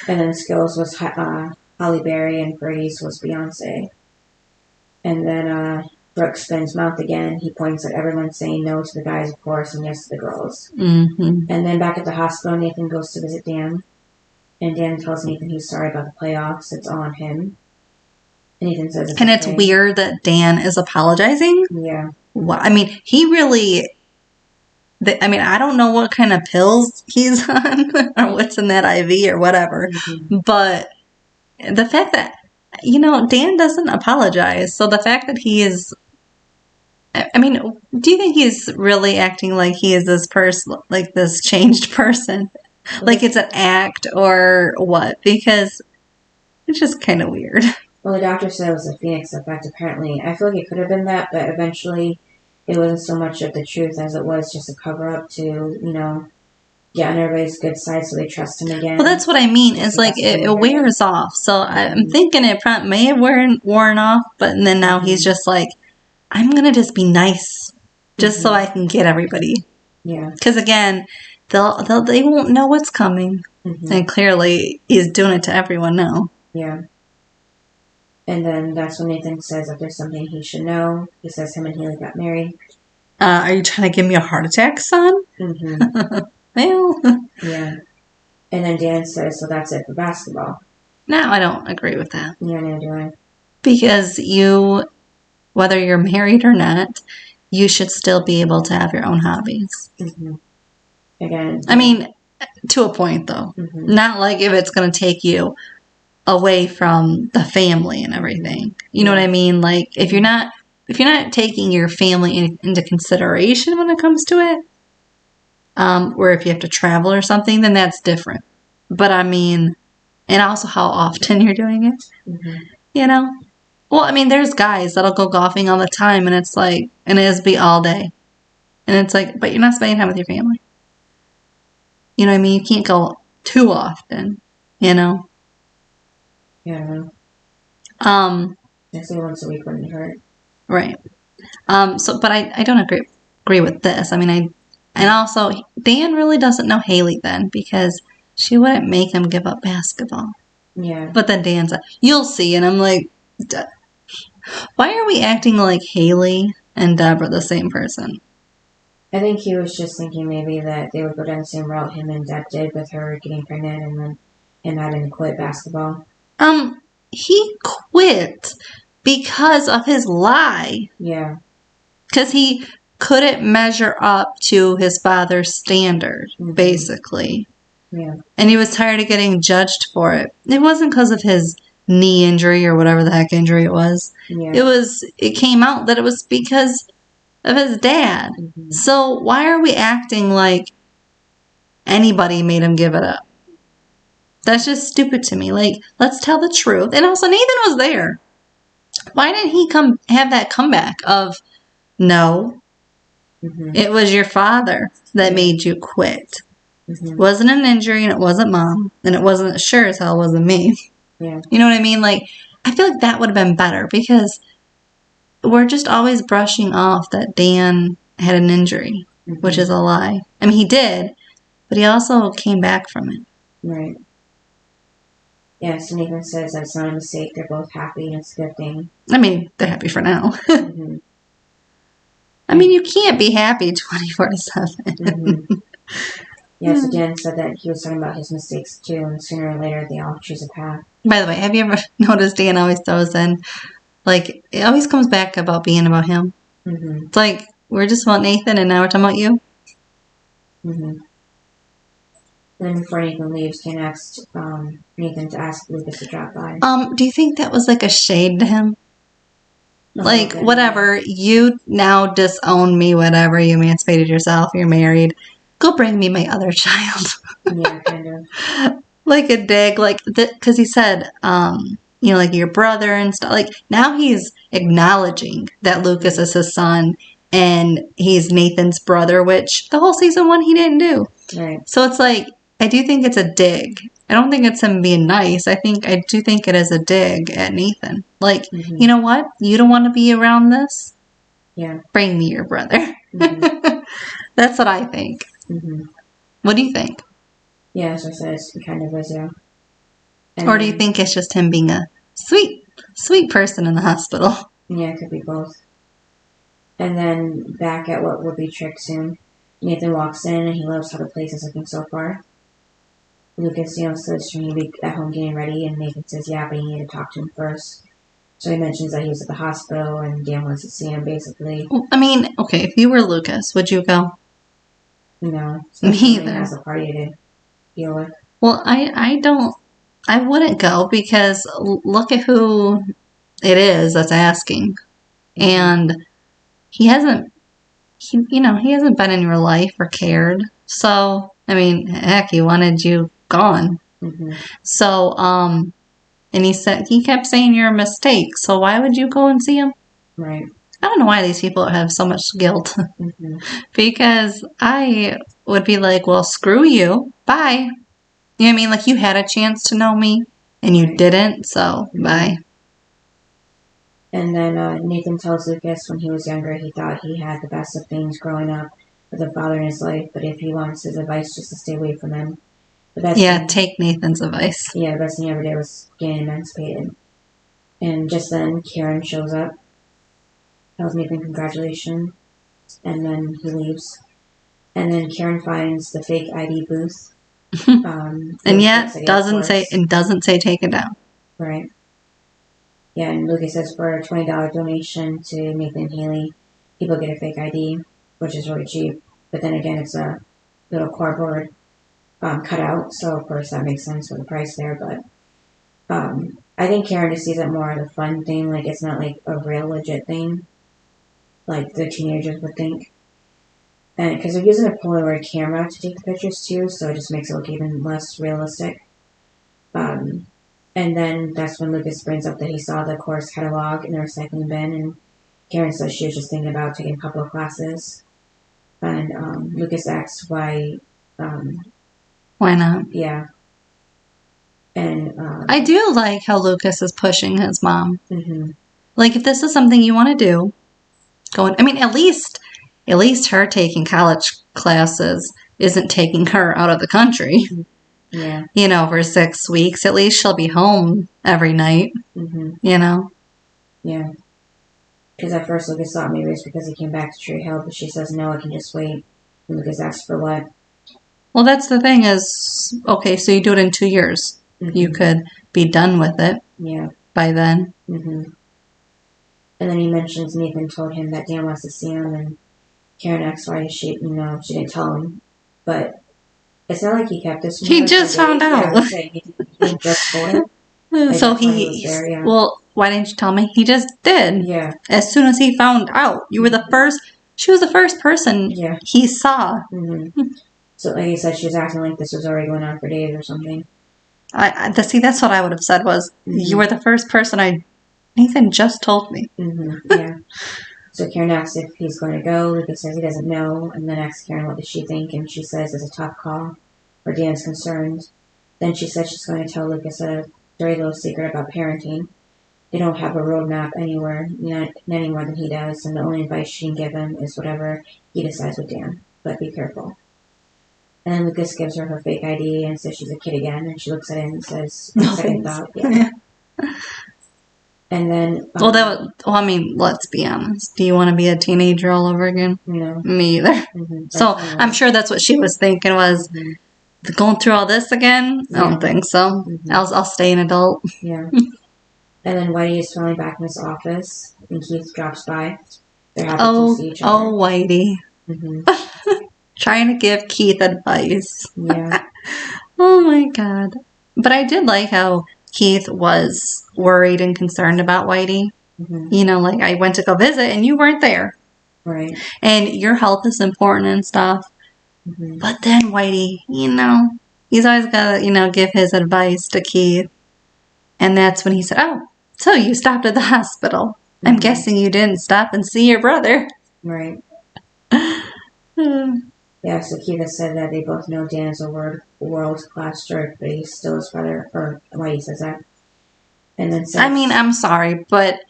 And then Skills was Holly Berry and Brady's was Beyonce. And then Brooke spins Mouth again. He points at everyone saying no to the guys, of course, and yes to the girls. Mm-hmm. And then back at the hospital, Nathan goes to visit Dan. And Dan tells Nathan he's sorry about the playoffs. It's all on him. And Nathan says it's It's weird that Dan is apologizing. Yeah. Well, I mean, he really... I don't know what kind of pills he's on or what's in that IV or whatever. Mm-hmm. But the fact that, you know, Dan doesn't apologize. So the fact that he is... I mean, do you think he's really acting like he is this person, like this changed person? Like it's an act or what? Because it's just kind of weird. Well, the doctor said it was a Phoenix effect, apparently. I feel like it could have been that, but eventually it wasn't so much of the truth as it was just a cover-up to, you know, get on everybody's good side so they trust him again. Well, that's what I mean. It's like it wears off. So I'm thinking it may have worn off, but then now he's just like, I'm going to just be nice just so I can get everybody. Yeah. Because again, they won't know what's coming. And clearly he's doing it to everyone now. Yeah. And then that's when Nathan says that there's something he should know. He says him and Haley got married. Are you trying to give me a heart attack, son? Well. Yeah. And then Dan says, so that's it for basketball. No, I don't agree with that. Yeah, neither do I. Because whether you're married or not, you should still be able to have your own hobbies. Again. I mean, to a point, though. Not like if it's going to take you away from the family and everything. You know what I mean? Like, if you're not taking your family into consideration when it comes to it, or if you have to travel or something, then that's different. But I mean, and also how often you're doing it, you know? Well, I mean, there's guys that'll go golfing all the time, and it's like, and it'll be all day. And it's like, but you're not spending time with your family. You know what I mean? You can't go too often, you know? Yeah, I know. I say once a week wouldn't hurt. Right. But I don't agree with this. I mean, and also, Dan really doesn't know Haley then, because she wouldn't make him give up basketball. Yeah. But then Dan's like, you'll see. And I'm like, why are we acting like Haley and Deb are the same person? I think he was just thinking maybe that they would go down the same route him and Deb did with her getting pregnant and then him having to quit basketball. He quit because of his lie. Yeah. Because he couldn't measure up to his father's standard, basically. Yeah. And he was tired of getting judged for it. It wasn't because of his knee injury or whatever the heck injury it was. Yeah. It came out that it was because of his dad. So why are we acting like anybody made him give it up? That's just stupid to me. Like, let's tell the truth. And also, Nathan was there. Why didn't he have that comeback of, no, it was your father that made you quit. It wasn't an injury, and it wasn't mom, and it wasn't, sure as hell wasn't me. Yeah. You know what I mean? Like, I feel like that would have been better, because we're just always brushing off that Dan had an injury, which is a lie. I mean, he did, but he also came back from it. Right. Yeah, so Nathan says that it's not a mistake. They're both happy, and it's a good thing. I mean, they're happy for now. I mean, you can't be happy 24/7. Yeah, so Dan said that he was talking about his mistakes too, and sooner or later they all choose a path. By the way, have you ever noticed Dan always throws in, like, it always comes back about being about him? It's like, we're just about Nathan, and now we're talking about you? Then before Nathan leaves, Dan asked Nathan to ask Lucas to drop by. Do you think that was like a shade to him? Like, whatever, you now disown me, whatever, you emancipated yourself, you're married. Go bring me my other child. Yeah, kind of. Like a dig, like, because he said, you know, like your brother and stuff. Like, now he's acknowledging that Lucas is his son and he's Nathan's brother, which the whole season 1 he didn't do. Right. So it's like, I do think it's a dig. I don't think it's him being nice. I do think it is a dig at Nathan. Like, you know what? You don't want to be around this? Yeah. Bring me your brother. That's what I think. What do you think? Yeah, so I said it kind of was, yeah. Or do you think it's just him being a sweet, sweet person in the hospital? Yeah, it could be both. And then back at what would be Trick soon, Nathan walks in and he loves how the place is looking so far. Lucas, says should he be at home getting ready, and Nathan says yeah, but he needed to talk to him first. So he mentions that he was at the hospital and Dan wants to see him, basically. I mean, okay, if you were Lucas, would you go? No. Me either. He has a party to deal with. Well, I wouldn't go, because look at who it is that's asking. And he hasn't been in your life or cared. So, I mean, heck, he wanted you gone. So, and he kept saying you're a mistake. So why would you go and see him? Right. I don't know why these people have so much guilt. Mm-hmm. Because I would be like, well, screw you. Bye. You know what I mean? Like, you had a chance to know me, and you didn't, so bye. And then Nathan tells Lucas when he was younger he thought he had the best of things growing up with a father in his life, but if he wants his advice, just to stay away from him. The best thing, take Nathan's advice. Yeah, the best thing he ever did was getting emancipated. And just then, Karen shows up, tells Nathan congratulations, and then he leaves. And then Karen finds the fake ID booth. And yet doesn't say take it down. Right. Yeah, and Lucas says for a $20 donation to Nathan and Haley, people get a fake ID, which is really cheap. But then again, it's a little cardboard cutout, so of course that makes sense for the price there. But I think Karen just sees it more as a fun thing, like it's not like a real legit thing, like the teenagers would think. And because they're using a Polaroid camera to take the pictures too, so it just makes it look even less realistic. And then that's when Lucas brings up that he saw the course catalog in the recycling bin, and Karen says she was just thinking about taking a couple of classes. And Lucas asks why. Why not? Yeah. And I do like how Lucas is pushing his mom. Mm-hmm. Like, if this is something you want to do, go on. I mean, at least her taking college classes isn't taking her out of the country. Yeah. You know, for 6 weeks. At least she'll be home every night. Mm-hmm. You know? Yeah. Because at first Lucas thought maybe it's because he came back to Tree Hill, but she says, no, I can just wait. And Lucas asks for what? Well, that's the thing is, okay, so you do it in 2 years. Mm-hmm. You could be done with it. Yeah. By then. Mm-hmm. And then he mentions Nathan told him that Dan wants to see him, and Karen asks why she didn't tell him. But it's not like he kept this from her. He just found out. Yeah, he just told him. So well, why didn't you tell me? He just did. Yeah. As soon as he found out. She was the first person he saw. Mm-hmm. So like he said, she was acting like this was already going on for days or something. That's what I would have said was, you were the first person Nathan just told me. Mm-hmm. Yeah. So Karen asks if he's going to go. Lucas says he doesn't know, and then asks Karen what does she think, and she says it's a tough call where Dan's concerned. Then she says she's going to tell Lucas a dirty little secret about parenting. They don't have a roadmap anywhere, not any more than he does, and the only advice she can give him is whatever he decides with Dan. But be careful. And then Lucas gives her fake ID and says she's a kid again, and she looks at it and says, second thought, yeah. And then... I mean, let's be honest. Do you want to be a teenager all over again? No. Me either. Mm-hmm. So I'm sure that's what she was thinking was, going through all this again? I don't think so. Mm-hmm. I'll stay an adult. Yeah. And then Whitey is finally back in his office, and Keith drops by. They're happy to see each other. Oh, Whitey. Mm-hmm. Trying to give Keith advice. Yeah. Oh, my God. But I did like how Keith was worried and concerned about Whitey. Mm-hmm. You know, like, I went to go visit, and you weren't there. Right. And your health is important and stuff. Mm-hmm. But then Whitey, he's always got to, give his advice to Keith. And that's when he said, oh, so you stopped at the hospital. Mm-hmm. I'm guessing you didn't stop and see your brother. Right. Yeah, so Keith has said that they both know Dan is a world-class jerk, but he's still his brother, or Whitey says that. And then says, I mean, I'm sorry, but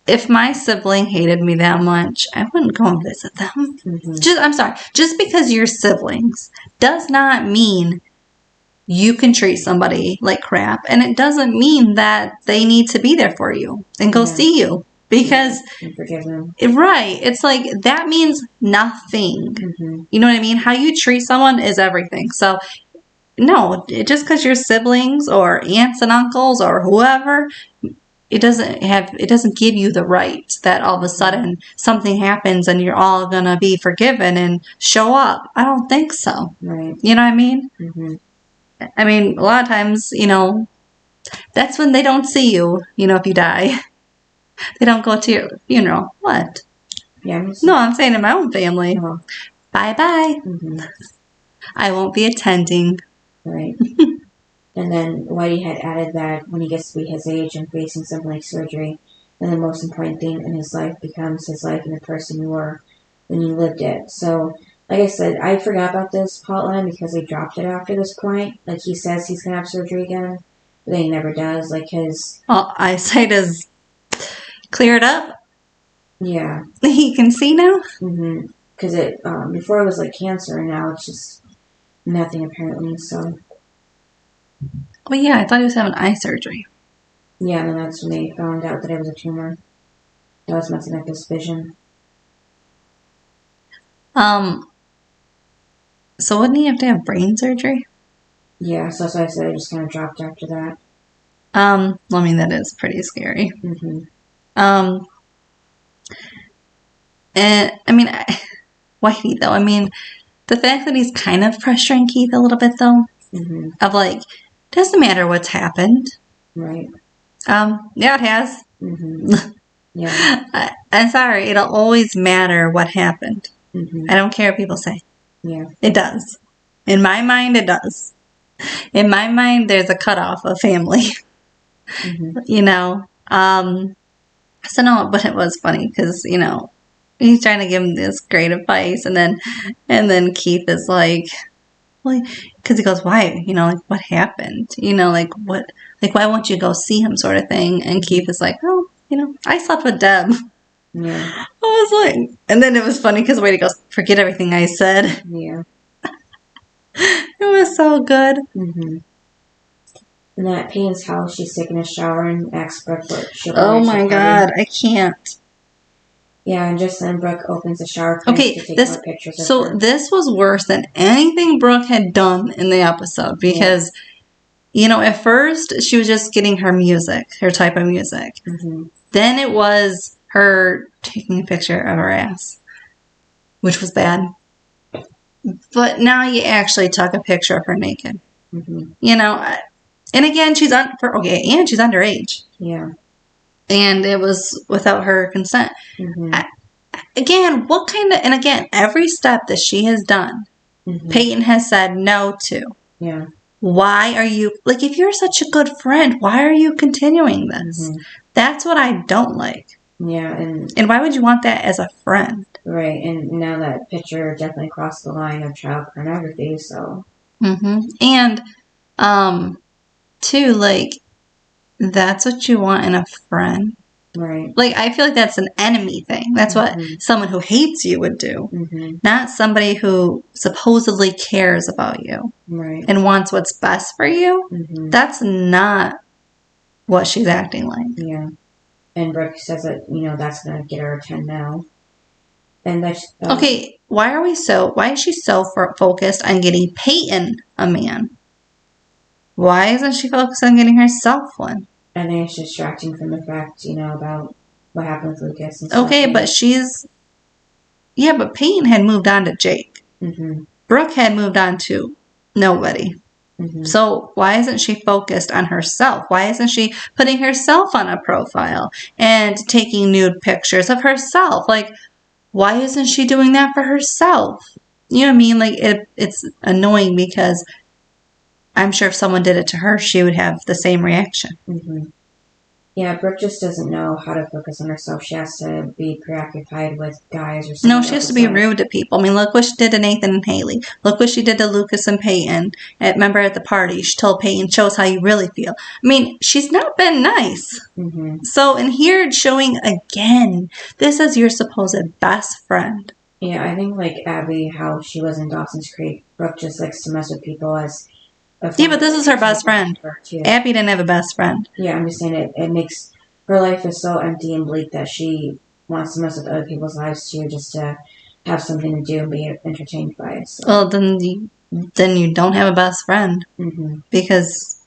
if my sibling hated me that much, I wouldn't go and visit them. Mm-hmm. I'm sorry. Just because you're siblings does not mean you can treat somebody like crap. And it doesn't mean that they need to be there for you and go see you. Because, forgive them. Right. It's like, that means nothing. Mm-hmm. You know what I mean? How you treat someone is everything. So, no, just because you're siblings or aunts and uncles or whoever, it doesn't give you the right that all of a sudden something happens and you're all going to be forgiven and show up. I don't think so. Right. You know what I mean? Mm-hmm. I mean, a lot of times, that's when they don't see you, if you die. They don't go to your funeral. What? Yeah. No, I'm saying in my own family. Oh. Bye-bye. Mm-hmm. I won't be attending. Right. And then Whitey had added that when he gets to be his age and facing something like surgery, and the most important thing in his life becomes his life and the person you were when you lived it. So, like I said, I forgot about this plotline because they dropped it after this point. Like, he says he's gonna have surgery again, but then he never does. Like, his eyesight is cleared up. Yeah. He can see now. Because it before it was like cancer, and now it's just nothing apparently. So. Well, yeah, I thought he was having eye surgery. Yeah, and then that's when they found out that it was a tumor that was messing up his vision. So wouldn't he have to have brain surgery? Yeah, so that's why I said it just kind of dropped after that. Well, I mean, that is pretty scary. And, I mean, Whitey, though, I mean, the fact that he's kind of pressuring Keith a little bit, though, of like, doesn't matter what's happened. Right. Yeah, it has. Yeah. I'm sorry, it'll always matter what happened. I don't care what people say. Yeah. It does. In my mind, it does. In my mind, there's a cutoff of family. You know? So no, but it was funny because, you know, he's trying to give him this great advice, and then Keith is like, because he goes, why? You know, like, what happened? You know, like, what, like, why won't you go see him, sort of thing? And Keith is like, oh, you know, I slept with Deb. Yeah. I was like, and then it was funny because Wade goes, forget everything I said. Yeah. It was so good. And at Payne's house, she's taking a shower and asks Brooke what she'll Oh my God, I can't. Yeah, and just then Brooke opens the shower to take more pictures of her. This was worse than anything Brooke had done in the episode because, you know, at first she was just getting her music, her type of music. Then it was her taking a picture of her ass, which was bad. But now you actually took a picture of her naked. You know, and again, she's underage. Yeah. And it was without her consent. Again, every step that she has done, Peyton has said no to. Yeah. Why are you, like, if you're such a good friend, why are you continuing this? That's what I don't like. Yeah, and why would you want that as a friend? Right, and now that picture definitely crossed the line of child pornography, so. And, too, like, that's what you want in a friend. Right. Like, I feel like that's an enemy thing. That's what someone who hates you would do. Not somebody who supposedly cares about you. Right. And wants what's best for you. That's not what she's acting like. Yeah. And Brooke says that, you know, that's going to get her a 10 now. And that's... okay, why is she so focused on getting Peyton a man? Why isn't she focused on getting herself one? I think it's distracting from the fact, you know, about what happened with Lucas and stuff. Okay, but but Peyton had moved on to Jake. Brooke had moved on to nobody. So why isn't she focused on herself? Why isn't she putting herself on a profile and taking nude pictures of herself? Like, why isn't she doing that for herself? You know what I mean? Like, it's annoying because I'm sure if someone did it to her, she would have the same reaction. Yeah, Brooke just doesn't know how to focus on herself. She has to be preoccupied with guys or something. No, she has to be rude to people. I mean, look what she did to Nathan and Haley. Look what she did to Lucas and Peyton. Remember at the party, she told Peyton, show us how you really feel. I mean, she's not been nice. So, and here showing again, this is your supposed best friend. Yeah, I think like Abby, how she was in Dawson's Creek, Brooke just likes to mess with people as... Yeah, but this is her best friend. Abby didn't have a best friend. Yeah, I'm just saying it makes her life is so empty and bleak that she wants to mess with other people's lives too, just to have something to do and be entertained by it. So. Well, then you don't have a best friend because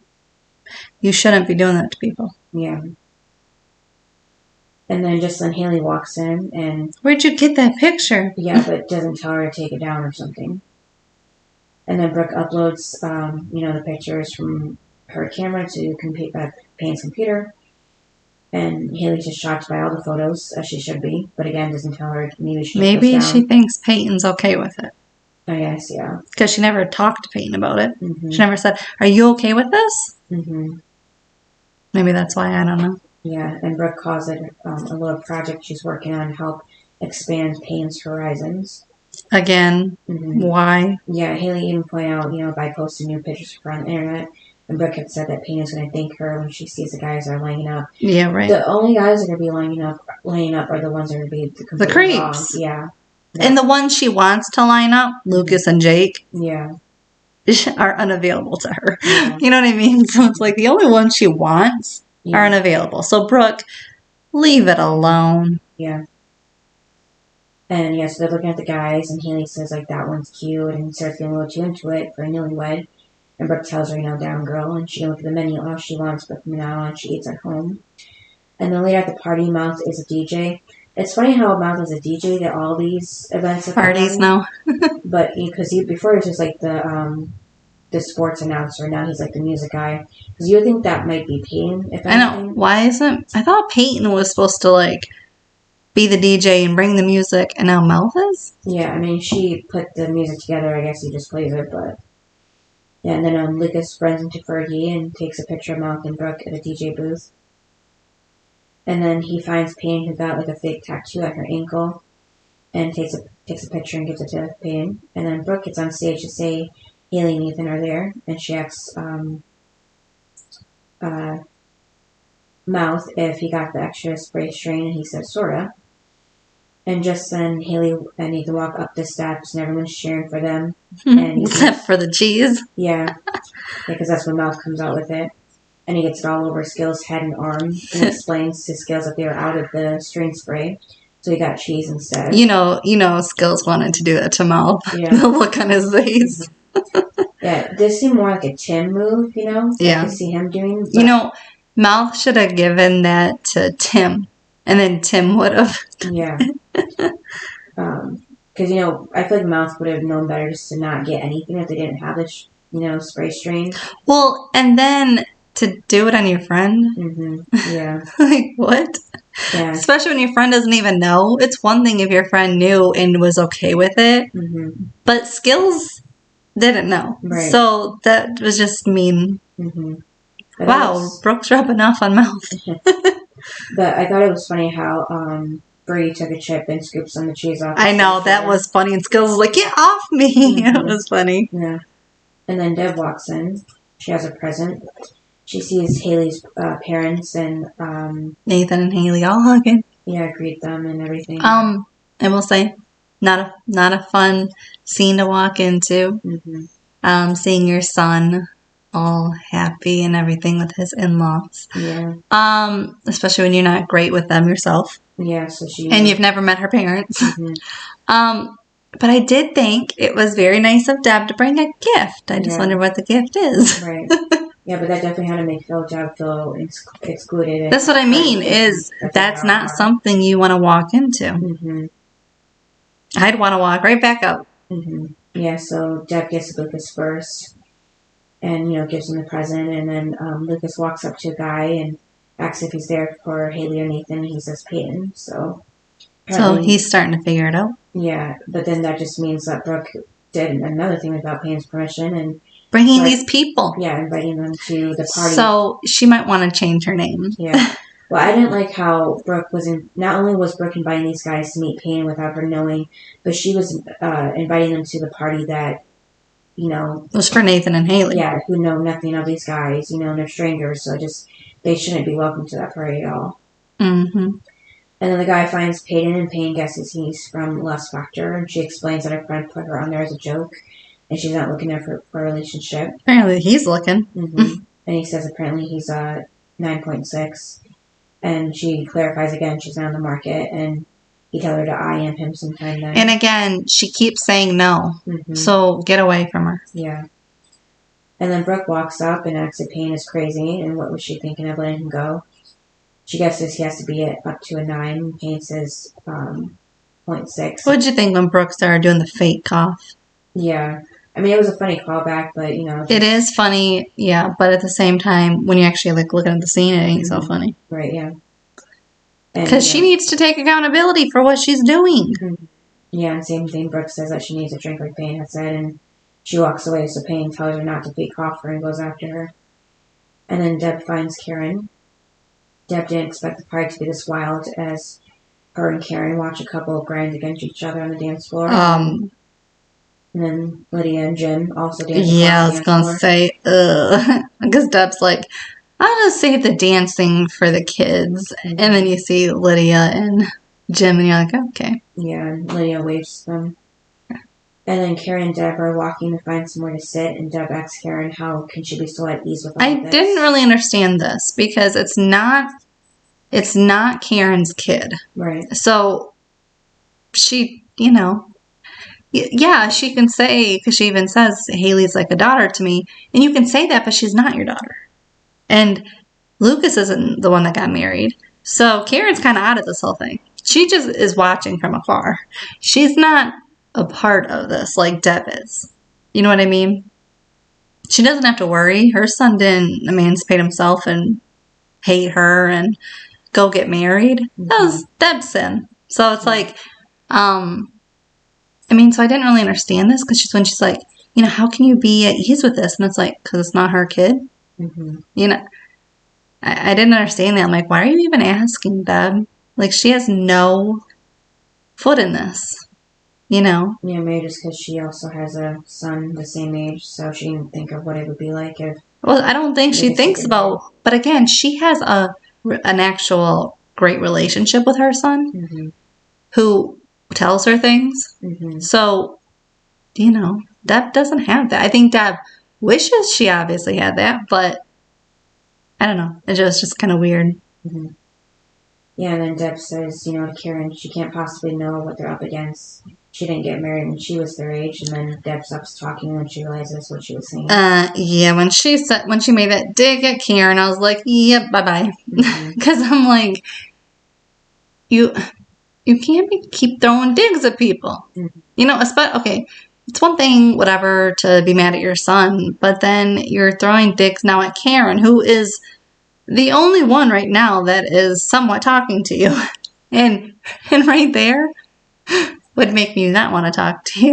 you shouldn't be doing that to people. Yeah. And then Haley walks in and... Where'd you get that picture? Yeah, but doesn't tell her to take it down or something. And then Brooke uploads, the pictures from her camera to Payne's computer. And Haley's just shocked by all the photos, as she should be. But again, doesn't tell her maybe she thinks Peyton's okay with it. I guess, yeah. Because she never talked to Peyton about it. She never said, are you okay with this? Maybe that's why, I don't know. Yeah, and Brooke calls it a little project she's working on to help expand Payne's horizons. Again, why? Yeah, Haley even pointed out, by posting new pictures for on the internet, and Brooke had said that Payne is going to thank her when she sees the guys that are lining up. Yeah, right. The only guys that are going to be lining up are the ones that are going to be the creeps. Wrong. Yeah. And the ones she wants to line up, Lucas and Jake, yeah, are unavailable to her. Yeah. You know what I mean? So it's like the only ones she wants are unavailable. So Brooke, leave it alone. Yeah. And yeah, so they're looking at the guys, and Haley says, like, that one's cute, and starts getting a little too into it for a newlywed. And Brooke tells her, down girl, and she can look at the menu all she wants, but from now on she eats at home. And then later at the party, Mouth is a DJ. It's funny how Mouth is a DJ to all these events. Parties now. But because before he was just like the sports announcer, now he's like the music guy. Because you would think that might be Peyton, if anything. I know. Why isn't... I thought Peyton was supposed to, like, be the DJ and bring the music, and now Mouth is? Yeah, I mean, she put the music together. I guess he just plays it, but... Yeah, and then Lucas runs into Fergie and takes a picture of Mouth and Brooke at a DJ booth. And then he finds Payne, who got like a fake tattoo at her ankle, and takes a picture and gives it to Payne. And then Brooke gets on stage to say Haley and Ethan are there, and she asks Mouth if he got the extra spray strain, and he says sorta. And just then, Haley and Ethan walk up the steps, and everyone's cheering for them. And except for the cheese. Yeah, because that's when Mouth comes out with it. And he gets it all over Skills' head and arm, and explains to Skills that they were out of the strain spray, so he got cheese instead. You know, Skills wanted to do that to Mouth. Yeah. The look on his face. Yeah, this seemed more like a Tim move, Yeah. To see him doing. But... Mouth should have given that to Tim, and then Tim would have. Yeah. Because, I feel like Mouth would have known better just to not get anything if they didn't have this, spray strain. Well, and then to do it on your friend. Mm-hmm. Yeah. Like, what? Yeah. Especially when your friend doesn't even know. It's one thing if your friend knew and was okay with it. Mm-hmm. But Skills didn't know. Right. So that was just mean. Mm-hmm. Wow, Brooke's rubbing off on Mouth. But I thought it was funny how Bree took a chip and scooped some of the cheese off. I know, that was funny. And Skills was like, get off me. Mm-hmm. It was funny. Yeah. And then Deb walks in. She has a present. She sees Haley's parents and... Nathan and Haley all hugging. Yeah, greet them and everything. I will say, not a fun scene to walk into. Mm-hmm. Seeing your son all happy and everything with his in-laws. Yeah. Especially when you're not great with them yourself. Yeah, so she... And you've never met her parents. Mm-hmm. But I did think it was very nice of Deb to bring a gift. I just wonder what the gift is. Right. Yeah, but that definitely had to make Deb feel excluded. That's what I mean, is that's not something you want to walk into. Mm-hmm. I'd want to walk right back up. Mm-hmm. Yeah, so Deb gets Lucas first and, gives him the present. And then Lucas walks up to a guy and asks if he's there for Haley or Nathan. And he says Peyton. So he's starting to figure it out. Yeah, but then that just means that Brooke did another thing without Payne's permission and bringing these people. Yeah, inviting them to the party. So she might want to change her name. Yeah. Well, I didn't like how Brooke was not only was Brooke inviting these guys to meet Payne without her knowing, but she was inviting them to the party that, was for Nathan and Haley. Yeah, who know nothing of these guys, and they're strangers, so they shouldn't be welcome to that party at all. Mm-hmm. And then the guy finds Peyton, and Payne guesses he's from Lust Factor, and she explains that her friend put her on there as a joke, and she's not looking there for a relationship. Apparently he's looking. Mm-hmm. And he says apparently he's 9.6, and she clarifies again she's not on the market, and he tells her to IM him sometime then. And again, she keeps saying no, so get away from her. Yeah. And then Brooke walks up and asks if Payne is crazy, and what was she thinking of letting him go? She guesses he has to be up to a 9. Payne says 0.6. What did you think when Brooke started doing the fake cough? Yeah. I mean, it was a funny callback, but, It is funny, yeah, but at the same time, when you actually, looking at the scene, it ain't so funny. Right, yeah. Because she needs to take accountability for what she's doing. Mm-hmm. Yeah, and same thing, Brooke says that she needs a drink like Payne had said, and she walks away, so Payne tells her not to fake cough her and goes after her. And then Deb finds Karen. Deb didn't expect the party to be this wild as her and Karen watch a couple grind against each other on the dance floor. And then Lydia and Jim also dance across the dance floor. Yeah, I was going to say, because Deb's like, I'm going to save the dancing for the kids. And then you see Lydia and Jim, and you're like, okay. Yeah, and Lydia waves them. And then Karen and Deb are walking to find somewhere to sit, and Deb asks Karen how can she be so at ease with all I this. didn't really understand this, because it's not Karen's kid. Right. So she, yeah, she can say, because she even says, Haley's like a daughter to me, and you can say that, but she's not your daughter. And Lucas isn't the one that got married. So Karen's kind of out of this whole thing. She just is watching from afar. She's not a part of this like Deb is. You know what I mean? She doesn't have to worry. Her son didn't emancipate himself and hate her and go get married. That was Deb's sin. So it's like, so I didn't really understand this, because she's like, how can you be at ease with this? And it's like, because it's not her kid. I didn't understand that. I'm like, why are you even asking, Deb? Like, she has no foot in this, Yeah, maybe just because she also has a son the same age, so she didn't think of what it would be like if... Well, I don't think she thinks about... But again, she has an actual great relationship with her son, who tells her things. So, Deb doesn't have that. I think Deb wishes she obviously had that, but I don't know. It's just kind of weird. Yeah, and then Deb says, to Karen, she can't possibly know what they're up against. She didn't get married when she was their age, and then Deb stops talking when she realizes what she was saying. Yeah, when she made that dig at Karen, I was like, yep, bye-bye. Because I'm like, you can't keep throwing digs at people. Okay, it's one thing, whatever, to be mad at your son, but then you're throwing digs now at Karen, who is the only one right now that is somewhat talking to you. And right there would make me not want to talk to you.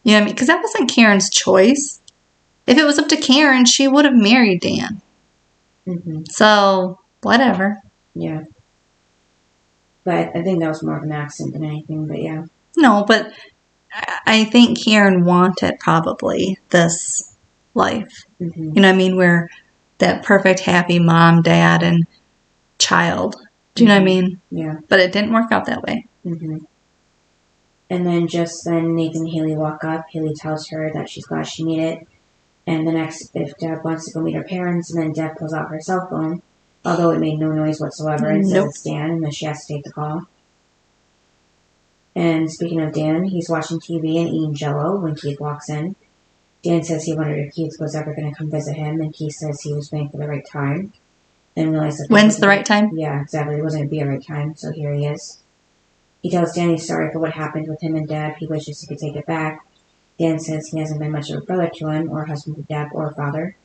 You know what I mean? Because that wasn't Karen's choice. If it was up to Karen, she would have married Dan. So, whatever. Yeah. But I think that was more of an accident than anything, but yeah. No, but I think Karen wanted probably this life. You know what I mean? Where that perfect, happy mom, dad, and child. Do you know what I mean? Yeah. But it didn't work out that way. And then just then Nathan and Haley walk up. Haley tells her that she's glad she made it. And then if Deb wants to go meet her parents, and then Deb pulls out her cell phone, although it made no noise whatsoever, and says it's Dan, and then she has to take the call. And speaking of Dan, he's watching TV and eating Jell-O when Keith walks in. Dan says he wondered if Keith was ever going to come visit him, and Keith says he was waiting for the right time. Then realized that... When's the right time? Yeah, exactly. It wasn't going to be a right time, so here he is. He tells Dan he's sorry for what happened with him and Deb. He wishes he could take it back. Dan says he hasn't been much of a brother to him, or husband to Deb, or father.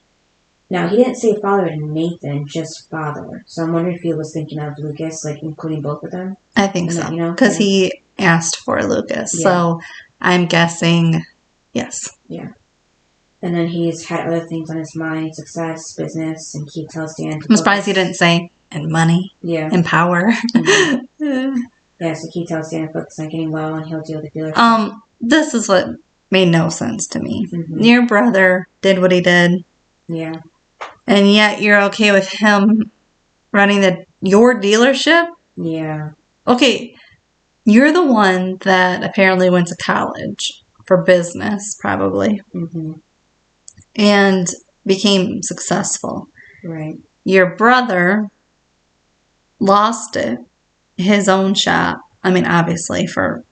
Now, he didn't say father to Nathan, just father. So I'm wondering if he was thinking of Lucas, like including both of them. I think so. Because he asked for Lucas. Yeah. So I'm guessing yes. Yeah. And then he's had other things on his mind, success, business, and Keith tells Dan to... I'm surprised he didn't say, and money. Yeah. And power. Yeah, so Keith tells Dan to focus on getting well, and he'll deal with the dealership. This is what made no sense to me. Your brother did what he did. Yeah. And yet you're okay with him running your dealership? Yeah. Okay, you're the one that apparently went to college for business, probably. And became successful. Right. Your brother lost it, his own shop. I mean, obviously for,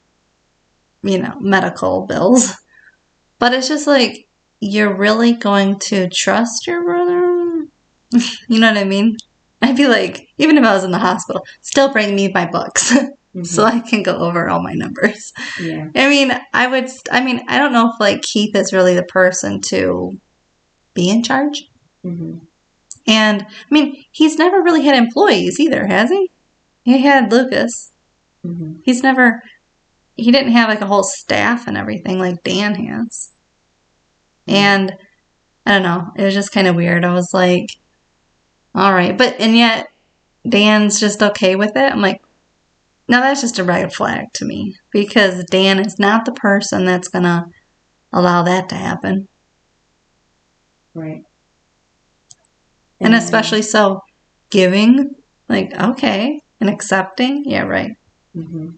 medical bills. But it's just like, you're really going to trust your brother? You know what I mean? I'd be like, even if I was in the hospital, still bring me my books so I can go over all my numbers. Yeah. I don't know if Keith is really the person to be in charge. And he's never really had employees either, has he? He had Lucas. He didn't have a whole staff and everything like Dan has. And I don't know, it was just kind of weird. I was like, all right. And yet Dan's just okay with it. I'm like, now that's just a red flag to me because Dan is not the person that's going to allow that to happen. Right. And especially so giving, like, okay, and accepting. Yeah, right. Mm-hmm.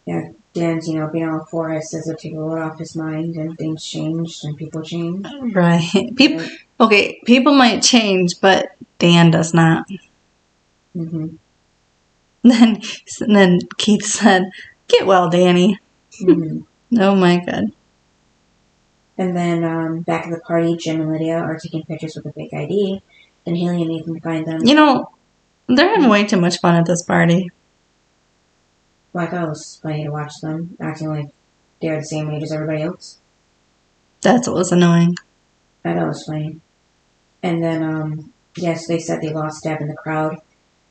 Yeah, Dan's, being all for us says it took a load off his mind and things changed and people change. Right. People might change, but Dan does not. Mm-hmm. Then Keith said, "Get well, Danny." Mm-hmm. Oh my God. And then back at the party, Jim and Lydia are taking pictures with a fake ID. Then Haley and Nathan find them. They're having way too much fun at this party. Well, I thought it was funny to watch them acting like they're the same age as everybody else. That's what was annoying. I thought it was funny. And then, yes, they said they lost Deb in the crowd.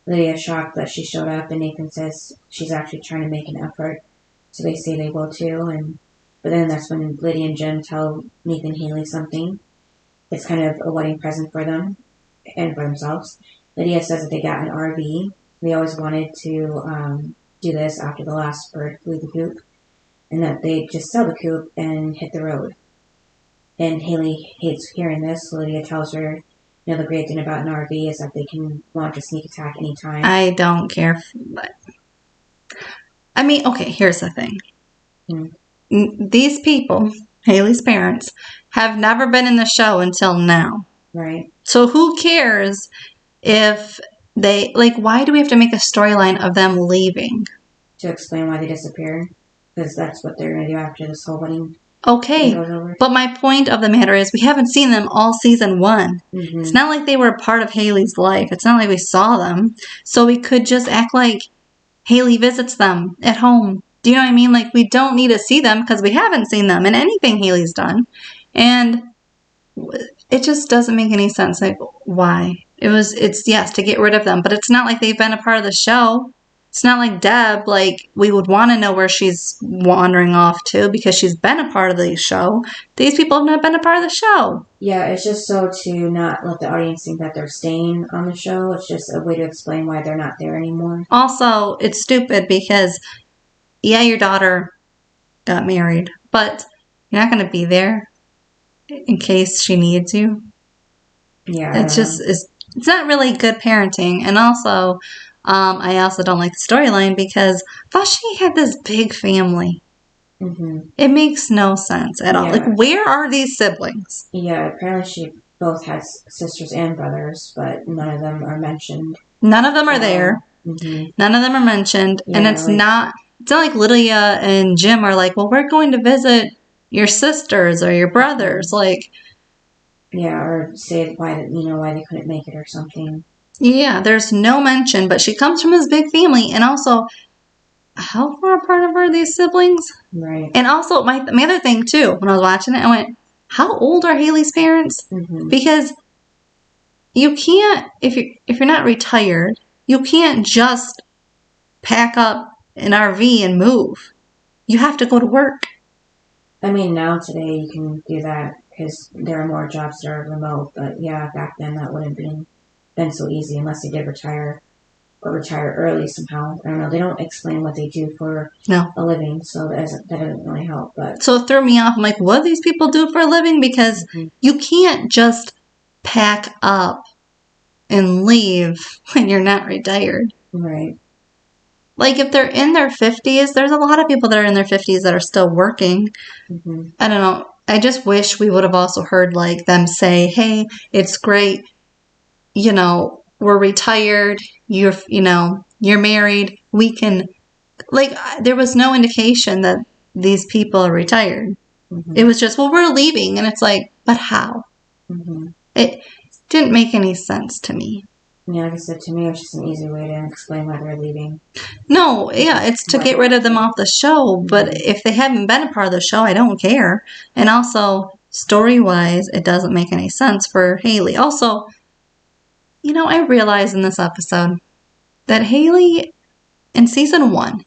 Lydia's shocked that she showed up, and Nathan says she's actually trying to make an effort. So they say they will too. But then that's when Lydia and Jim tell Nathan and Haley something. It's kind of a wedding present for them and for themselves. Lydia says that they got an RV. They always wanted to do this after the last bird flew the coop, and that they just sell the coop and hit the road. And Haley hates hearing this. Lydia tells her, the great thing about an RV is that they can launch a sneak attack anytime. I don't care. But I mean, okay, here's the thing. These people, Haley's parents, have never been in the show until now. Right. So who cares if they, why do we have to make a storyline of them leaving? To explain why they disappeared. Because that's what they're going to do after this whole wedding. Okay, but my point of the matter is we haven't seen them all season 1. Mm-hmm. It's not like they were a part of Haley's life. It's not like we saw them. So we could just act like Haley visits them at home. Do you know what I mean? Like, we don't need to see them because we haven't seen them in anything Haley's done. And it just doesn't make any sense. Like, why? It's yes, to get rid of them, but it's not like they've been a part of the show. It's not like Deb, we would want to know where she's wandering off to because she's been a part of the show. These people have not been a part of the show. Yeah, it's just so to not let the audience think that they're staying on the show. It's just a way to explain why they're not there anymore. Also, it's stupid because, yeah, your daughter got married, but you're not going to be there in case she needs you. Yeah. It's not really good parenting. And also, I also don't like the storyline because I thought she had this big family. Mm-hmm. It makes no sense at all. Yeah. Where are these siblings? Yeah, apparently she both has sisters and brothers, but none of them are mentioned. None of them are there. Mm-hmm. None of them are mentioned. Yeah, and it's not like Lydia and Jim are like, well, we're going to visit your sisters or your brothers. Yeah, or say why they couldn't make it or something. Yeah, there's no mention, but she comes from this big family. And also, how far apart are these siblings? Right. And also, my other thing, too, when I was watching it, I went, how old are Haley's parents? Mm-hmm. Because you can't, if you're not retired, you can't just pack up an RV and move. You have to go to work. I mean, now today you can do that because there are more jobs that are remote. But yeah, back then that wouldn't been so easy unless they did retire or retire early somehow. I don't know. They don't explain what they do for a living, so that doesn't really help. But so it threw me off. I'm like, what do these people do for a living? Because you can't just pack up and leave when you're not retired. Right. If they're in their 50s, there's a lot of people that are in their 50s that are still working. Mm-hmm. I don't know. I just wish we would have also heard them say, hey, it's great. We're retired. You're married. We can, there was no indication that these people are retired. Mm-hmm. It was just, well, we're leaving. And it's like, but how? Mm-hmm. It didn't make any sense to me. Yeah, like I said, to me, it's just an easy way to explain why they're leaving. No, yeah, it's to get rid of them off the show. But if they haven't been a part of the show, I don't care. And also, story-wise, it doesn't make any sense for Haley. Also, I realized in this episode that Haley, in season 1,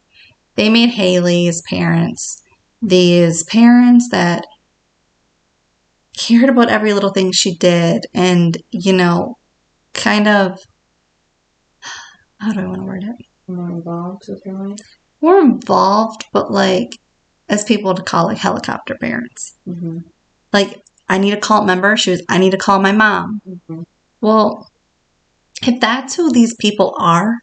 they made Haley's parents these parents that cared about every little thing she did and, kind of, how do I want to word it? More involved with her life. More involved, but like, as people would call like helicopter parents. Mm-hmm. Like, I need a cult member. She was, I need to call my mom. Mm-hmm. Well, if that's who these people are,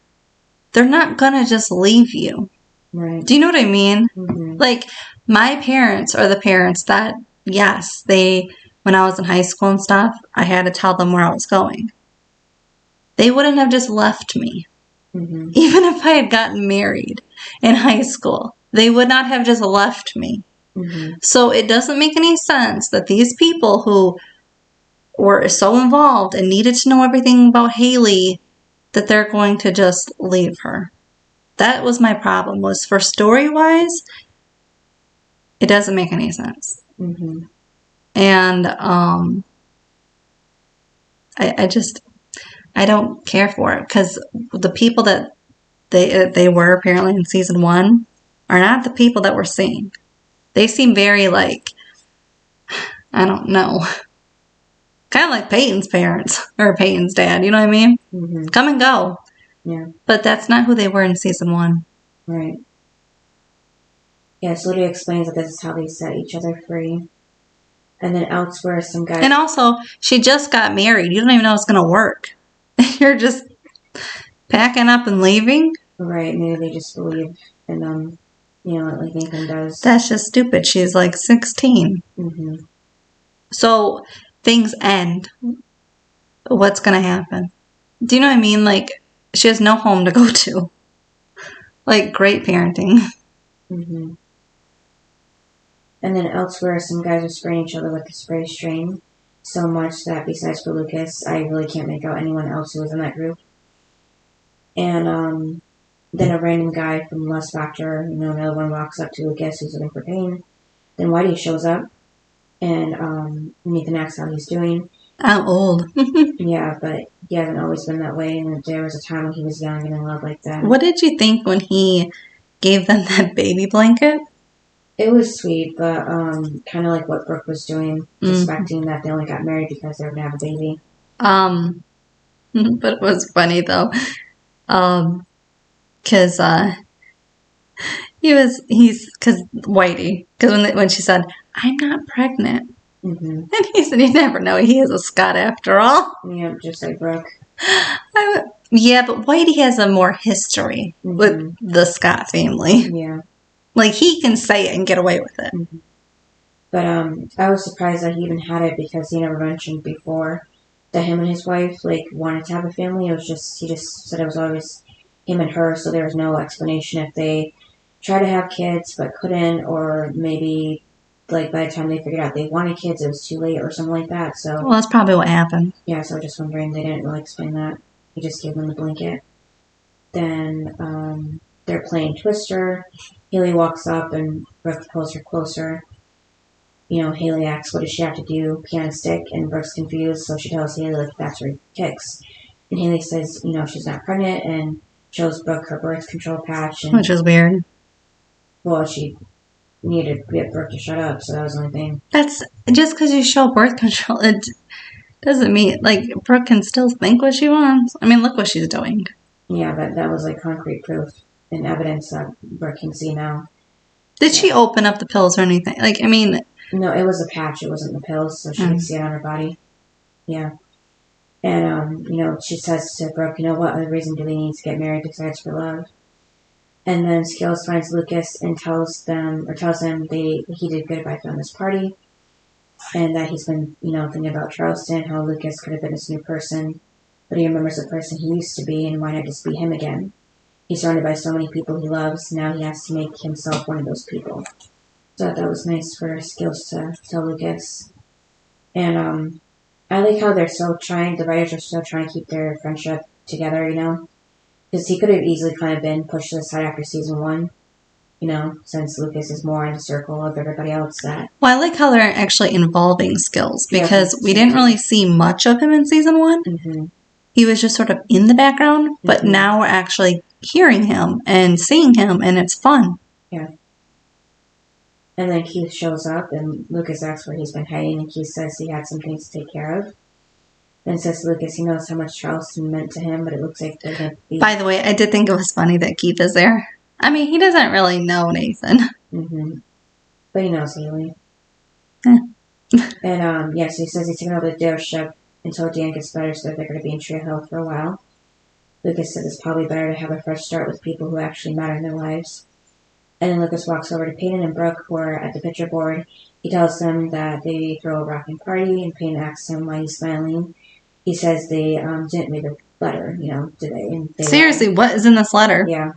they're not gonna just leave you. Right. Do you know what I mean? Mm-hmm. Like, my parents are the parents that, yes, when I was in high school and stuff, I had to tell them where I was going. They wouldn't have just left me. Mm-hmm. Even if I had gotten married in high school, they would not have just left me. Mm-hmm. So it doesn't make any sense that these people who were so involved and needed to know everything about Haley, that they're going to just leave her. That was my problem, was for story-wise, it doesn't make any sense. Mm-hmm. And I don't care for it, because the people that they were apparently in season 1 are not the people that we're seeing. They seem very like, I don't know, kind of like Peyton's parents or Peyton's dad. You know what I mean? Mm-hmm. Come and go. Yeah. But that's not who they were in season 1. Right. Yeah, so Lydia explains that this is how they set each other free. And then elsewhere, some guys... And also, she just got married. You don't even know it's going to work. You're just packing up and leaving? Right, maybe they just believe in them, like Nathan does. That's just stupid. She's like 16. Mm-hmm. So, things end. What's going to happen? Do you know what I mean? Like, she has no home to go to. Like, great parenting. Mm-hmm. And then elsewhere, some guys are spraying each other with the spray strain so much that besides for Lucas, I really can't make out anyone else who was in that group. And then a random guy from Lust Factor, another one walks up to Lucas who's looking for Payne. Then Whitey shows up, and Nathan asks how he's doing. I'm old. Yeah, but he hasn't always been that way, and there was a time when he was young and in love like that. What did you think when he gave them that baby blanket? It was sweet, but kind of like what Brooke was doing, suspecting that they only got married because they were going to have a baby. But it was funny, though. Because Whitey, because when she said, I'm not pregnant. Mm-hmm. And he said, you never know, he is a Scot after all. Yeah, just like Brooke. Yeah, but Whitey has a more history with the Scott family. Yeah. Like, he can say it and get away with it. Mm-hmm. But I was surprised that he even had it, because he never mentioned before that him and his wife, wanted to have a family. It was just, he just said it was always him and her, so there was no explanation if they tried to have kids but couldn't, or maybe, by the time they figured out they wanted kids, it was too late or something like that. So, well, that's probably what happened. Yeah, so I was just wondering, they didn't really explain that. He just gave them the blanket. Then they're playing Twister. Haley walks up and Brooke pulls her closer. Haley asks, what does she have to do? Piano stick? And Brooke's confused, so she tells Haley, that's where he kicks. And Haley says, she's not pregnant, and shows Brooke her birth control patch. Which is weird. Well, she needed to get Brooke to shut up, so that was the only thing. That's, just because you show birth control, it doesn't mean, Brooke can still think what she wants. I mean, look what she's doing. Yeah, but that was, concrete proof and evidence that Brooke can see now. Did she open up the pills or anything? No, it was a patch. It wasn't the pills, so she could see it on her body. Yeah. And, she says to Brooke, what other reason do they need to get married besides for love? And then Skills finds Lucas and tells him he did good by throwing this party, and that he's been, thinking about Charleston, how Lucas could have been this new person, but he remembers the person he used to be, and why not just be him again? He's surrounded by so many people he loves, now he has to make himself one of those people. So that was nice for Skills to tell Lucas. And I like how the writers are still trying to keep their friendship together, because he could have easily kind of been pushed to the side after season 1, since Lucas is more in the circle of everybody else that... Well, I like how they're actually involving Skills, because we didn't really see much of him in season 1. Mm-hmm. He was just sort of in the background, but now we're actually hearing him and seeing him, and it's fun. Yeah. And then Keith shows up, and Lucas asks where he's been hiding, and Keith says he had some things to take care of. Then says to Lucas he knows how much Charleston meant to him, but it looks like they're going to be... By the way, I did think it was funny that Keith is there. I mean, he doesn't really know Nathan. Mm-hmm. But he knows Haley. Eh. And, so he says he's taking over the dealership until Dan gets better, so that they're going to be in Tree Hill for a while. Lucas says it's probably better to have a fresh start with people who actually matter in their lives. And then Lucas walks over to Peyton and Brooke, who are at the picture board. He tells them that they throw a rocking party, and Peyton asks him why he's smiling. He says they didn't read the letter, did they? And they Seriously, what is in this letter? Yeah.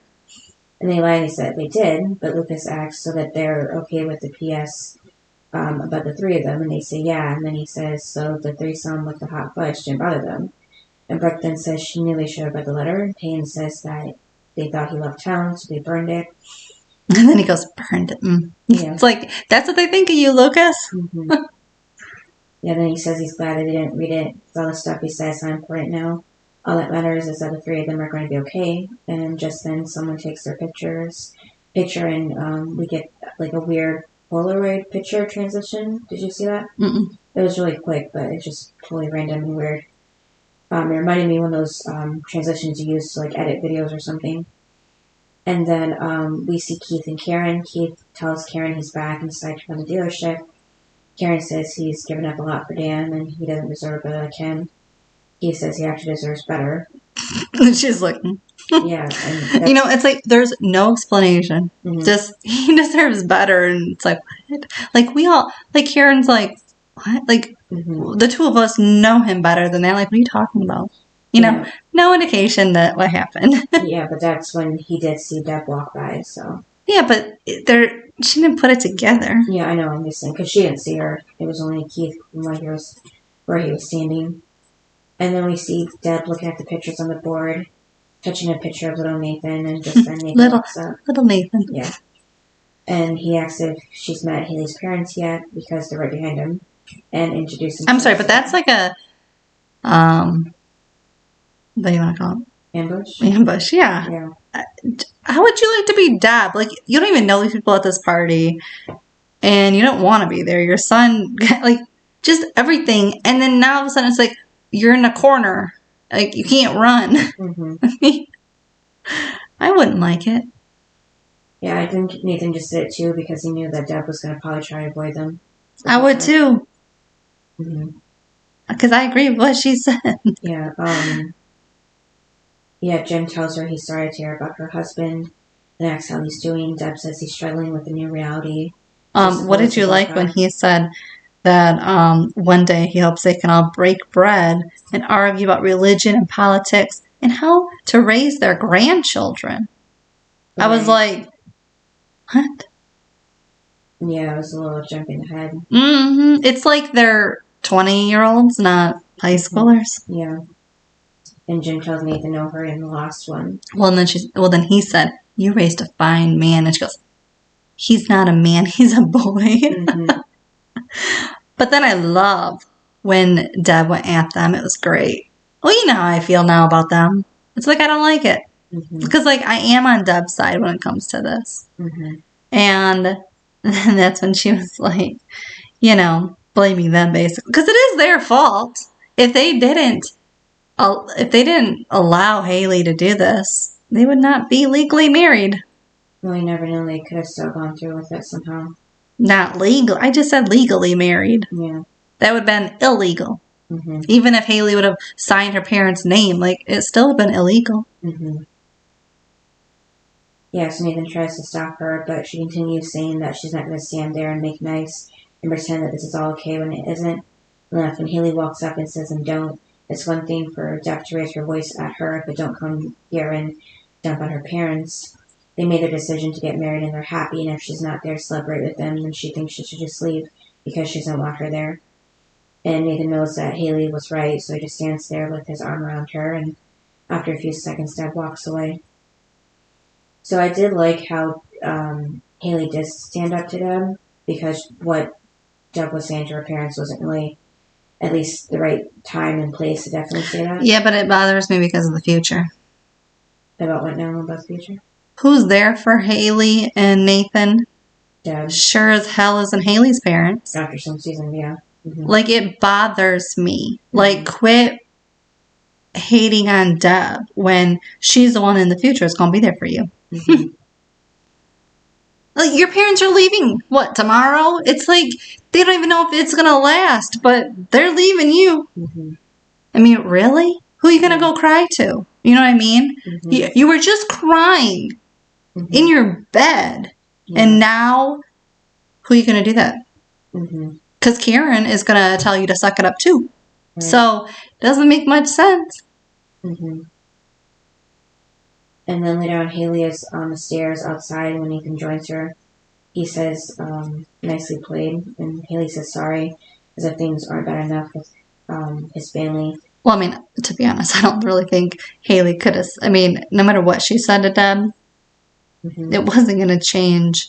And they lied and they said they did, but Lucas asks so that they're okay with the PS about the three of them, and they say yeah, and then he says so the threesome with the hot fudge didn't bother them. And Brooke then says she knew they should have read the letter, and Payne says that they thought he left town, so they burned it. And then he goes, burned it. Yeah. It's like, that's what they think of you, Lucas? Mm-hmm. Yeah, then he says he's glad that they didn't read it. It's all the stuff he says is not important now. All that matters is that the three of them are going to be okay. And just then someone takes their picture, and we get like a weird Polaroid picture transition. Did you see that? Mm-mm. It was really quick, but it's just totally random and weird. It reminded me of one of those transitions you use to like edit videos or something. And then we see Keith and Karen. Keith tells Karen he's back and decided to run the dealership. Karen says he's given up a lot for Dan and he doesn't deserve better like him. He says he actually deserves better. She's like, yeah. And it's like there's no explanation. Mm-hmm. Just he deserves better, and it's like what? Like we all like Karen's like what? Like the two of us know him better than that. Like what are you talking about? No indication that what happened. Yeah, but that's when he did see Deb walk by. So yeah, but she didn't put it together. Yeah, I know. I'm just saying because she didn't see her. It was only Keith where he was standing. And then we see Deb looking at the pictures on the board, touching a picture of little Nathan, and just then Nathan walks up. Little Nathan. Yeah. And he asks if she's met Haley's parents yet, because they're right behind him, and introduces him. I'm sorry, but that's like a, what do you want to call it? Ambush? Ambush, yeah. How would you like to be Deb? Like, you don't even know these people at this party, and you don't want to be there. Your son, like, just everything, and then now all of a sudden it's like, you're in a corner. Like, you can't run. Mm-hmm. I wouldn't like it. Yeah, I think Nathan just did it too because he knew that Deb was going to probably try to avoid them. I would too. Mm-hmm. Because I agree with what she said. Yeah. Jim tells her he's sorry to hear about her husband and asks how he's doing. Deb says he's struggling with the new reality. What did you like when he said that one day he hopes they can all break bread and argue about religion and politics and how to raise their grandchildren? Right. I was like, what? Yeah, it was a little jumping ahead. Mm-hmm. It's like they're 20-year-olds, not high schoolers. Yeah. And Jim tells Nathan no hurry in the last one. Well, then he said, you raised a fine man. And she goes, he's not a man, he's a boy. Mm-hmm. But then I love when Deb went at them. It was great. Well, you know how I feel now about them. It's like I don't like it. Mm-hmm. Because like I am on Deb's side when it comes to this. Mm-hmm. And that's when she was like, blaming them basically. Because it is their fault. If they didn't allow Haley to do this, they would not be legally married. Well, you never know. They could have still gone through with it somehow. Not legal. I just said legally married. Yeah. That would have been illegal. Mm-hmm. Even if Haley would have signed her parents' name, like, it still would have been illegal. Mm-hmm. Yeah, so Nathan tries to stop her, but she continues saying that she's not going to stand there and make nice and pretend that this is all okay when it isn't. And then when Haley walks up and says, and don't, it's one thing for Deb to raise her voice at her, but don't come here and dump on her parents. They made their decision to get married and they're happy, and if she's not there to celebrate with them, then she thinks she should just leave because she doesn't want her there. And Nathan knows that Haley was right, so he just stands there with his arm around her, and after a few seconds, Deb walks away. So I did like how Haley did stand up to Deb, because what Deb was saying to her parents wasn't really at least the right time and place to definitely say that. Yeah, but it bothers me because of the future. About what now about the future? Who's there for Haley and Nathan? Deb. Sure as hell isn't Haley's parents. After some season, yeah. Mm-hmm. Like, it bothers me. Like, quit hating on Deb when she's the one in the future that's going to be there for you. Mm-hmm. Like, your parents are leaving, what, tomorrow? It's like, they don't even know if it's going to last, but they're leaving you. Mm-hmm. I mean, really? Who are you going to go cry to? You know what I mean? Mm-hmm. You were just crying in your bed. Yeah. And now, who are you going to do that? Mm-hmm. Because Karen is going to tell you to suck it up too. Right. So, it doesn't make much sense. Mm-hmm. And then later on, Haley is on the stairs outside when Nathan joins her. He says, nicely played. And Haley says sorry, as if things aren't bad enough with his family. Well, I mean, to be honest, I don't really think Haley could have. I mean, no matter what she said to Deb, it wasn't going to change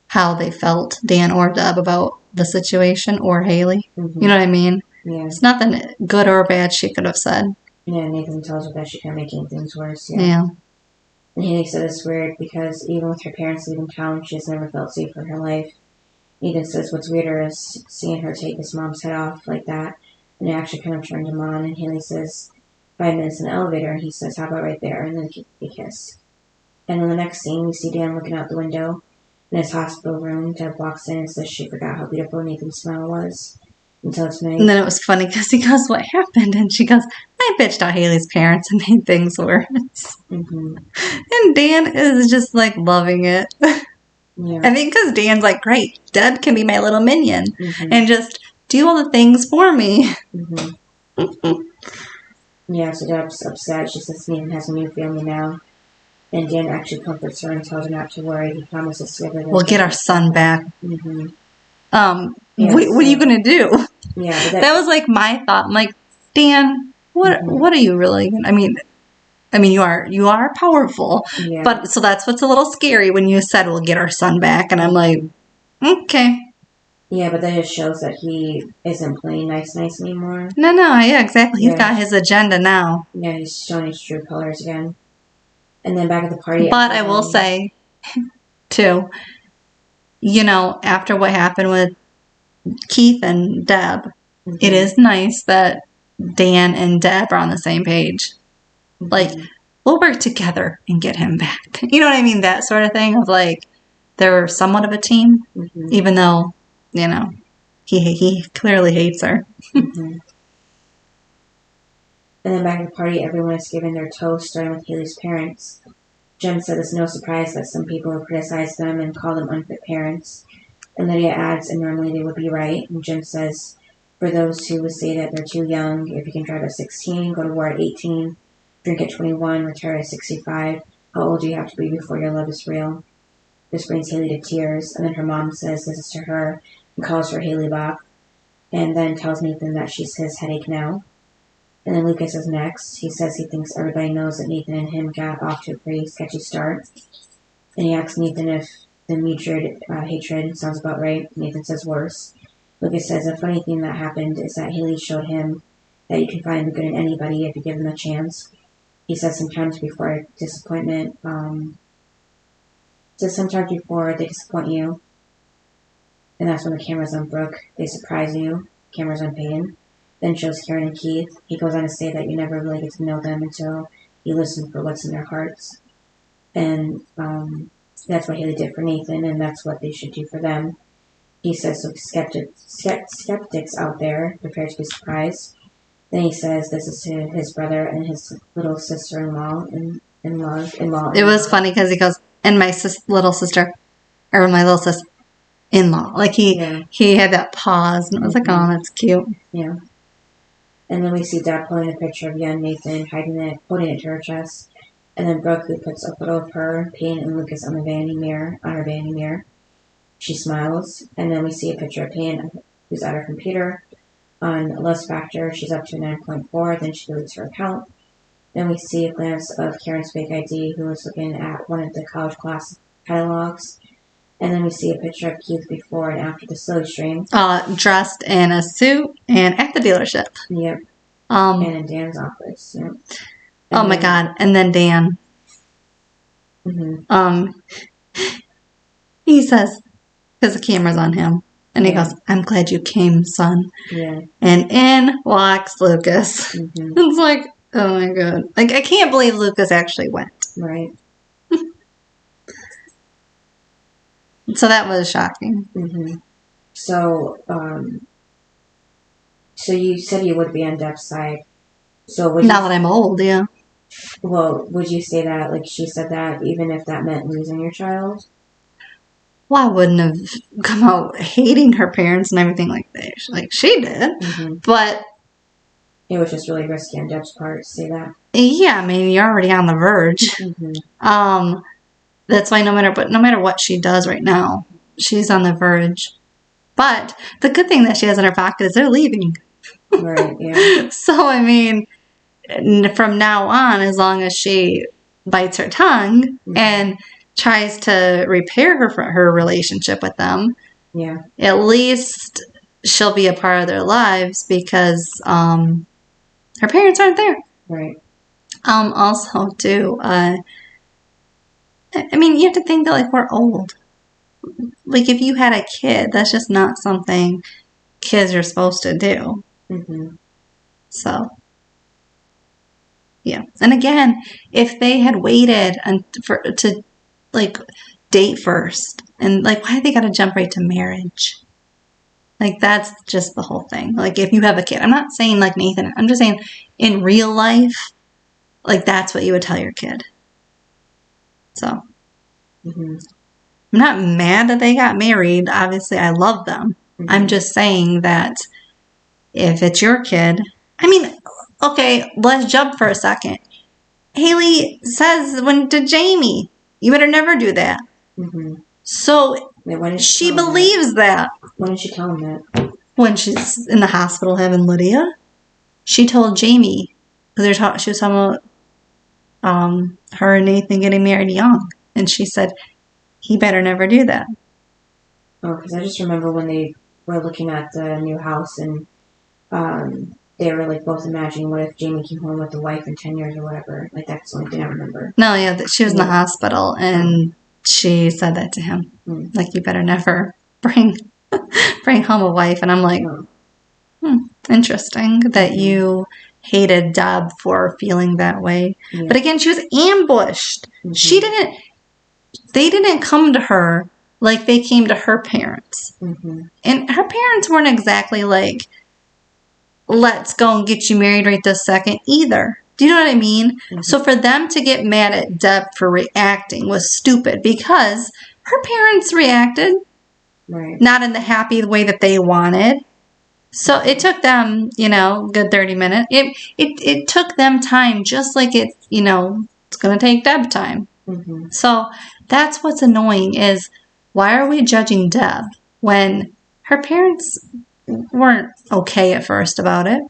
how they felt, Dan or Deb, about the situation or Haley. You know what I mean? Yeah. It's nothing good or bad she could have said. Yeah, Nathan tells her that she can't make things worse. Yeah. And Haley said it's weird because even with her parents leaving town, she has never felt safe in her life. Nathan says what's weirder is seeing her take his mom's head off like that, and it actually kind of turned him on. And Haley says 5 minutes in the elevator, and he says, how about right there? And then they kiss. And in the next scene, we see Dan looking out the window in his hospital room. Deb walks in and says she forgot how beautiful Nathan's smile was until it's night. And then it was funny because he goes, what happened? And she goes, I bitched out Haley's parents and made things worse. And Dan is just like loving it. Yeah. I think because Dan's like, great, Deb can be my little minion and just do all the things for me. Yeah, so Deb's upset. She says Nathan has a new family now. And Dan actually comforts her and tells her not to worry. He promises to give her We'll get our son back. Yeah, what are you going to do? Yeah, that was like my thought. I'm like, Dan, what are you really going to... I mean, you are powerful, but so that's what's a little scary when you said we'll get our son back, and I'm like, okay. Yeah, but that just shows that he isn't playing nice anymore. No, yeah, exactly. He's got his agenda now. Yeah, he's showing his true colors again. And then back at the party. But I will say, too, after what happened with Keith and Deb, it is nice that Dan and Deb are on the same page. Like, we'll work together and get him back. You know what I mean? That sort of thing of like, they're somewhat of a team, even though, he clearly hates her. And then back at the party, everyone is giving their toast, starting with Haley's parents. Jem said it's no surprise that some people will criticize them and call them unfit parents. And Lydia adds, and normally they would be right. And Jem says, for those who would say that they're too young, if you can drive at 16, go to war at 18, drink at 21, retire at 65, how old do you have to be before your love is real? This brings Haley to tears, and then her mom says this is to her and calls her Haley Bop, and then tells Nathan that she's his headache now. And then Lucas is next. He says he thinks everybody knows that Nathan and him got off to a pretty sketchy start. And he asks Nathan if the mutual hatred sounds about right. Nathan says worse. Lucas says the funny thing that happened is that Haley showed him that you can find the good in anybody if you give them a chance. He says sometimes before disappointment, sometimes before they disappoint you. And that's when the camera's on Brooke. They surprise you. Camera's on Peyton. Then shows Karen and Keith. He goes on to say that you never really get to know them until you listen for what's in their hearts. And that's what Haley did for Nathan, and that's what they should do for them. He says some skeptics out there prepare to be surprised. Then he says this is to his brother and his little sister-in-law in-law. It was funny because he goes, and my little sister, or my little sister-in-law. Like he had that pause, and I was like, oh, that's cute. Yeah. And then we see Deb pulling a picture of young Nathan, holding it to her chest. And then Brooke, who puts a photo of her, Payne, and Lucas on her vanity mirror. She smiles. And then we see a picture of Payne, who's at her computer. On Lust Factor, she's up to 9.4. Then she deletes her account. Then we see a glance of Karen's fake ID, who is looking at one of the college class catalogs. And then we see a picture of Keith before and after the silly stream. Dressed in a suit and at the dealership. Yep. And in Dan's office. Yep. Oh my God. And then Dan. He says, because the camera's on him, And he goes, I'm glad you came, son. Yeah. And in walks Lucas. Mm-hmm. It's like, oh my God. Like, I can't believe Lucas actually went. Right. So that was shocking. Mm-hmm. So, so you said you would be on Deb's side. So would Now that I'm old, yeah. Well, would you say that, like she said that, even if that meant losing your child? Well, I wouldn't have come out hating her parents and everything like that. Like she did. Mm-hmm. But it was just really risky on Deb's part to say that. Yeah, I mean, you're already on the verge. Mm-hmm. That's why no matter what she does right now, she's on the verge. But the good thing that she has in her pocket is they're leaving. Right, yeah. So, I mean, from now on, as long as she bites her tongue and tries to repair her relationship with them, yeah, at least she'll be a part of their lives because her parents aren't there. Right. Also, too, I mean, you have to think that, like, we're old. Like, if you had a kid, that's just not something kids are supposed to do. Mm-hmm. So, yeah. And again, if they had waited to, like, date first, and, like, why they got to jump right to marriage? Like, that's just the whole thing. Like, if you have a kid, I'm not saying, like, Nathan, I'm just saying in real life, like, that's what you would tell your kid. So, I'm not mad that they got married. Obviously, I love them. I'm just saying that if it's your kid, I mean, okay, let's jump for a second. Haley says to Jamie, you better never do that. So she believes that. When did she tell him that? When she's in the hospital having Lydia. She told Jamie, because she was talking about her and Nathan getting married young. And she said, he better never do that. Oh, because I just remember when they were looking at the new house and they were like both imagining what if Jamie came home with a wife in 10 years or whatever. Like that's the only thing I remember. No, yeah, she was in the hospital and she said that to him. Like, you better never bring home a wife. And I'm like, interesting that you hated Deb for feeling that way. Yeah. But again, she was ambushed. They didn't come to her like they came to her parents. And her parents weren't exactly like, let's go and get you married right this second either. Do you know what I mean? So for them to get mad at Deb for reacting was stupid because her parents reacted not in the happy way that they wanted. So it took them, good 30 minutes. It took them time just like it's going to take Deb time. So that's what's annoying is why are we judging Deb when her parents weren't okay at first about it?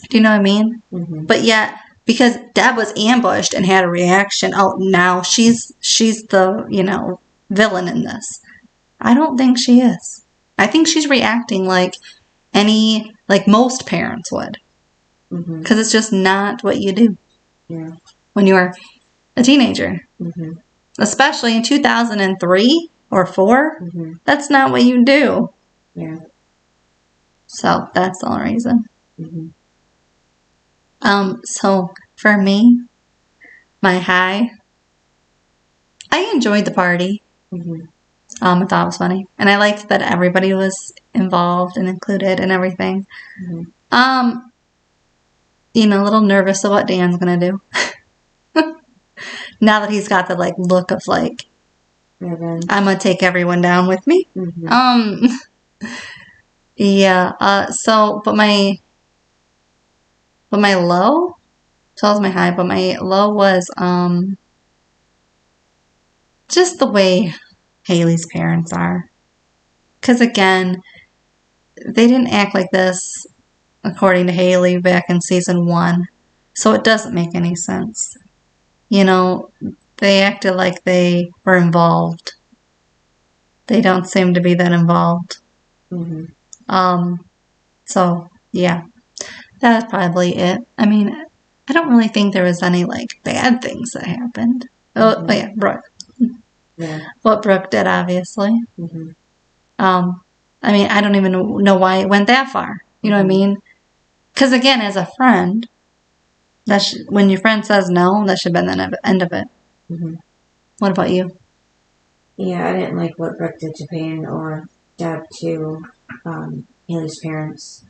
Do you know what I mean? But yet, because Deb was ambushed and had a reaction, now she's the, villain in this. I don't think she is. I think she's reacting like most parents would. Because it's just not what you do when you're a teenager. Especially in 2003 or 4. That's not what you do. Yeah. So that's the only reason. So for me, my high, I enjoyed the party. I thought it was funny. And I liked that everybody was involved and included and everything. A little nervous of what Dan's going to do. Now that he's got the, look of, I'm going to take everyone down with me. Yeah. But my low, so that was my high, but my low was, just the way Haley's parents are. Because again, they didn't act like this, according to Haley, back in season 1. So it doesn't make any sense. They acted like they were involved. They don't seem to be that involved. So, yeah. That's probably it. I mean, I don't really think there was any, bad things that happened. Oh, yeah, Brooke. Yeah. What Brooke did, obviously. I mean, I don't even know why it went that far. You know what I mean? Because again, as a friend, when your friend says no, that should have been the end of it. Mm-hmm. What about you? Yeah, I didn't like what Brooke did to Peyton or Deb to Haley's parents.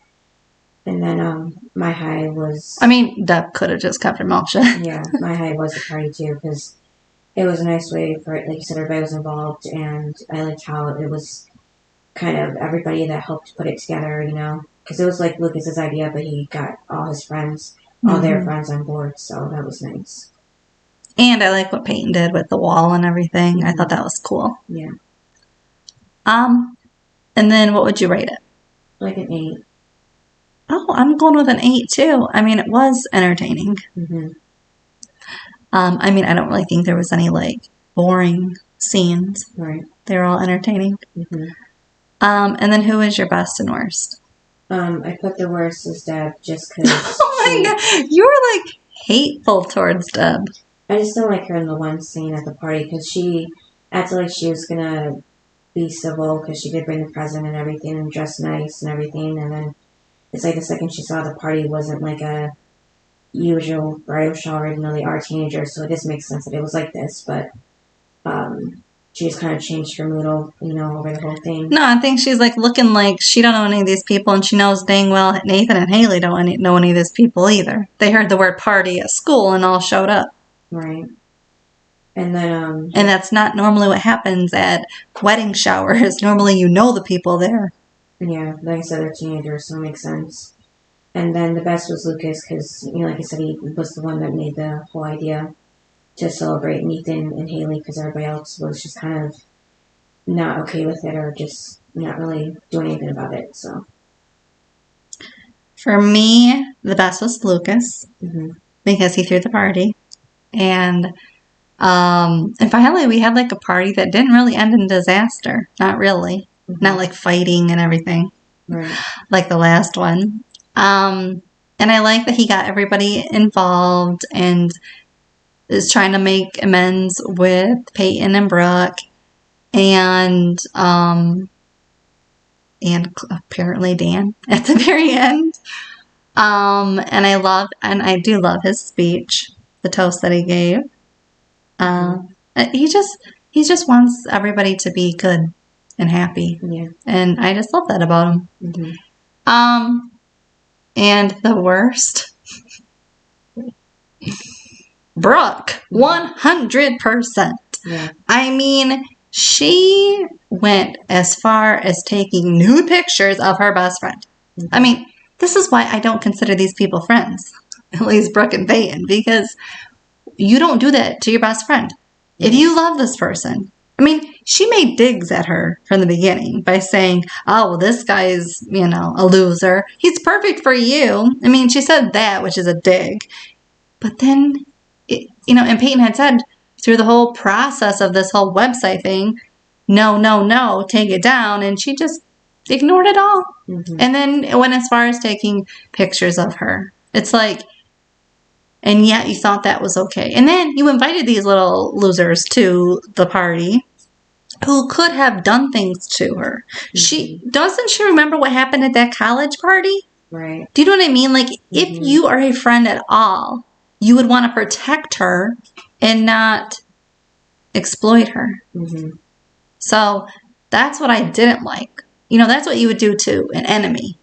And then my high was... I mean, Deb could have just kept her mouth shut. Yeah, my high was the party too, because it was a nice way for, like you said, everybody was involved, and I liked how it was kind of everybody that helped put it together, you know? Because it was like Lucas's idea, but he got all his friends, all their friends on board, so that was nice. And I like what Peyton did with the wall and everything. I thought that was cool. Yeah. And then what would you rate it? Like an 8. Oh, I'm going with an 8 too. I mean, it was entertaining. Mm-hmm. I mean, I don't really think there was any like boring scenes. Right. They were all entertaining. Mm-hmm. And then who is your best and worst? I put the worst as Deb just because. Oh my god, you were like hateful towards Deb. I just don't like her in the one scene at the party because she acted like she was gonna be civil because she did bring the present and everything and dress nice and everything, and then it's like the second she saw the party wasn't like a usual bridal shower, even though they are teenagers, so it just makes sense that it was like this, but she just kind of changed her mood over the whole thing. No, I think she's like looking like she don't know any of these people, and she knows dang well Nathan and Haley don't know any of these people either. They heard the word party at school and all showed up. Right. And then and that's not normally what happens at wedding showers. Normally you know the people there. Yeah, like I said, they're teenagers, so it makes sense. And then the best was Lucas because, like I said, he was the one that made the whole idea to celebrate Nathan and Haley because everybody else was just kind of not okay with it or just not really doing anything about it. So for me, the best was Lucas because he threw the party. And finally we had like a party that didn't really end in disaster. Not really. Not like fighting and everything. Right. Like the last one. And I like that he got everybody involved and is trying to make amends with Peyton and Brooke and apparently Dan at the very end. And I do love his speech, the toast that he gave. He just wants everybody to be good and happy. Yeah. And I just love that about him. Mm-hmm. And the worst, Brooke, 100%. Yeah. I mean, she went as far as taking nude pictures of her best friend. Mm-hmm. I mean, this is why I don't consider these people friends, at least Brooke and Peyton, because you don't do that to your best friend. If you love this person, I mean, she made digs at her from the beginning by saying, oh, well, this guy's, a loser. He's perfect for you. I mean, she said that, which is a dig. But then, and Peyton had said through the whole process of this whole website thing, no, take it down. And she just ignored it all. Mm-hmm. And then it went as far as taking pictures of her. It's like, and yet you thought that was okay. And then you invited these little losers to the party who could have done things to her. Mm-hmm. Doesn't she remember what happened at that college party? Right. Do you know what I mean? Like, if you are a friend at all, you would want to protect her and not exploit her. Mm-hmm. So that's what I didn't like. That's what you would do to an enemy,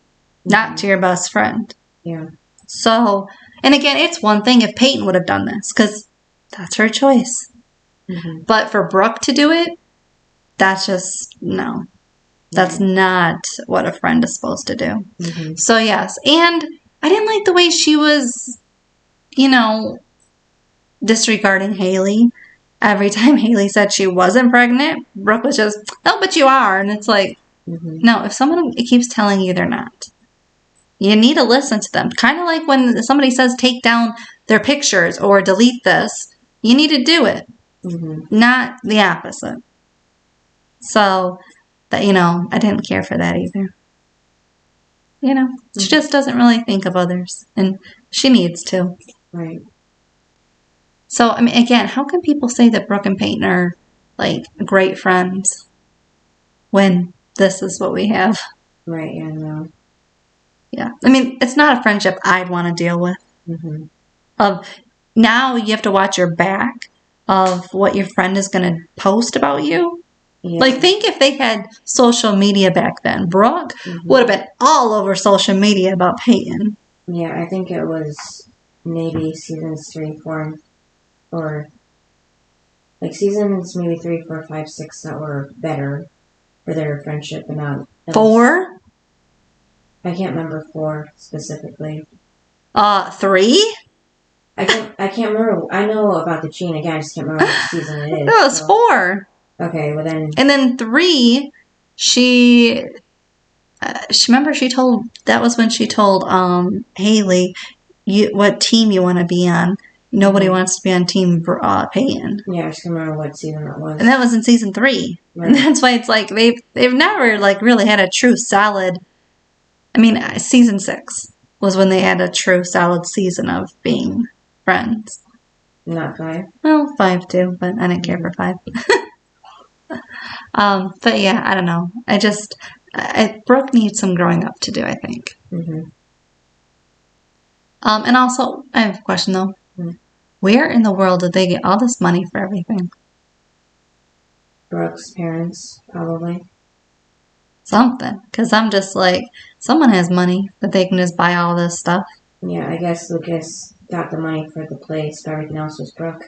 not to your best friend. Yeah. So, and again, it's one thing if Peyton would have done this, because that's her choice. Mm-hmm. But for Brooke to do it, that's just, no. That's not what a friend is supposed to do. Mm-hmm. So, yes. And I didn't like the way she was, disregarding Haley. Every time Haley said she wasn't pregnant, Brooke was just, oh, but you are. And it's like, no, if someone keeps telling you they're not, you need to listen to them. Kind of like when somebody says take down their pictures or delete this, you need to do it. Mm-hmm. Not the opposite. So, that I didn't care for that either. She just doesn't really think of others. And she needs to. Right. So, I mean, again, how can people say that Brooke and Peyton are, like, great friends when this is what we have. Right, yeah, no. Yeah. I mean, it's not a friendship I'd want to deal with. Mm-hmm. Now you have to watch your back of what your friend is going to post about you. Yeah. Like, think if they had social media back then. Brooke would have been all over social media about Peyton. Yeah, I think it was maybe seasons 3, 4, or like seasons maybe 3, 4, 5, 6 that were better for their friendship, and not 4? I can't remember 4 specifically. 3? I can't remember. I know about the cheating again. I just can't remember what season it is. No, it was 4. Okay, well then. And then 3, she remember she told, that was when she told Haley what team you want to be on. Nobody wants to be on team Peyton. Yeah, I just can't remember what season that was. And that was in season 3. Right. And that's why it's like they've never like really had a true solid. I mean, season 6 was when they had a true solid season of being friends. Not 5. Well, 5 too, but I didn't care for 5. But yeah, I don't know. Brooke needs some growing up to do, I think. Mm-hmm. And also, I have a question though. Mm-hmm. Where in the world did they get all this money for everything? Brooke's parents, probably. Something. Because I'm just like, someone has money that they can just buy all this stuff. Yeah, I guess Lucas got the money for the place, but everything else was Brooke.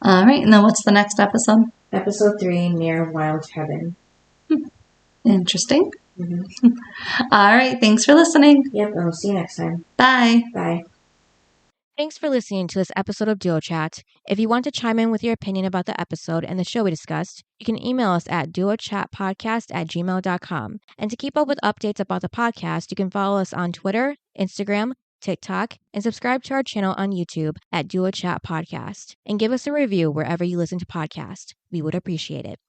All right, and then what's the next episode? Episode 3, Near Wild Heaven. Interesting. Mm-hmm. All right, thanks for listening. Yep, and we'll see you next time. Bye. Bye. Thanks for listening to this episode of Duo Chat. If you want to chime in with your opinion about the episode and the show we discussed, you can email us at duochatpodcast@gmail.com. And to keep up with updates about the podcast, you can follow us on Twitter, Instagram, TikTok, and subscribe to our channel on YouTube at Duo Chat Podcast. And give us a review wherever you listen to podcasts. We would appreciate it.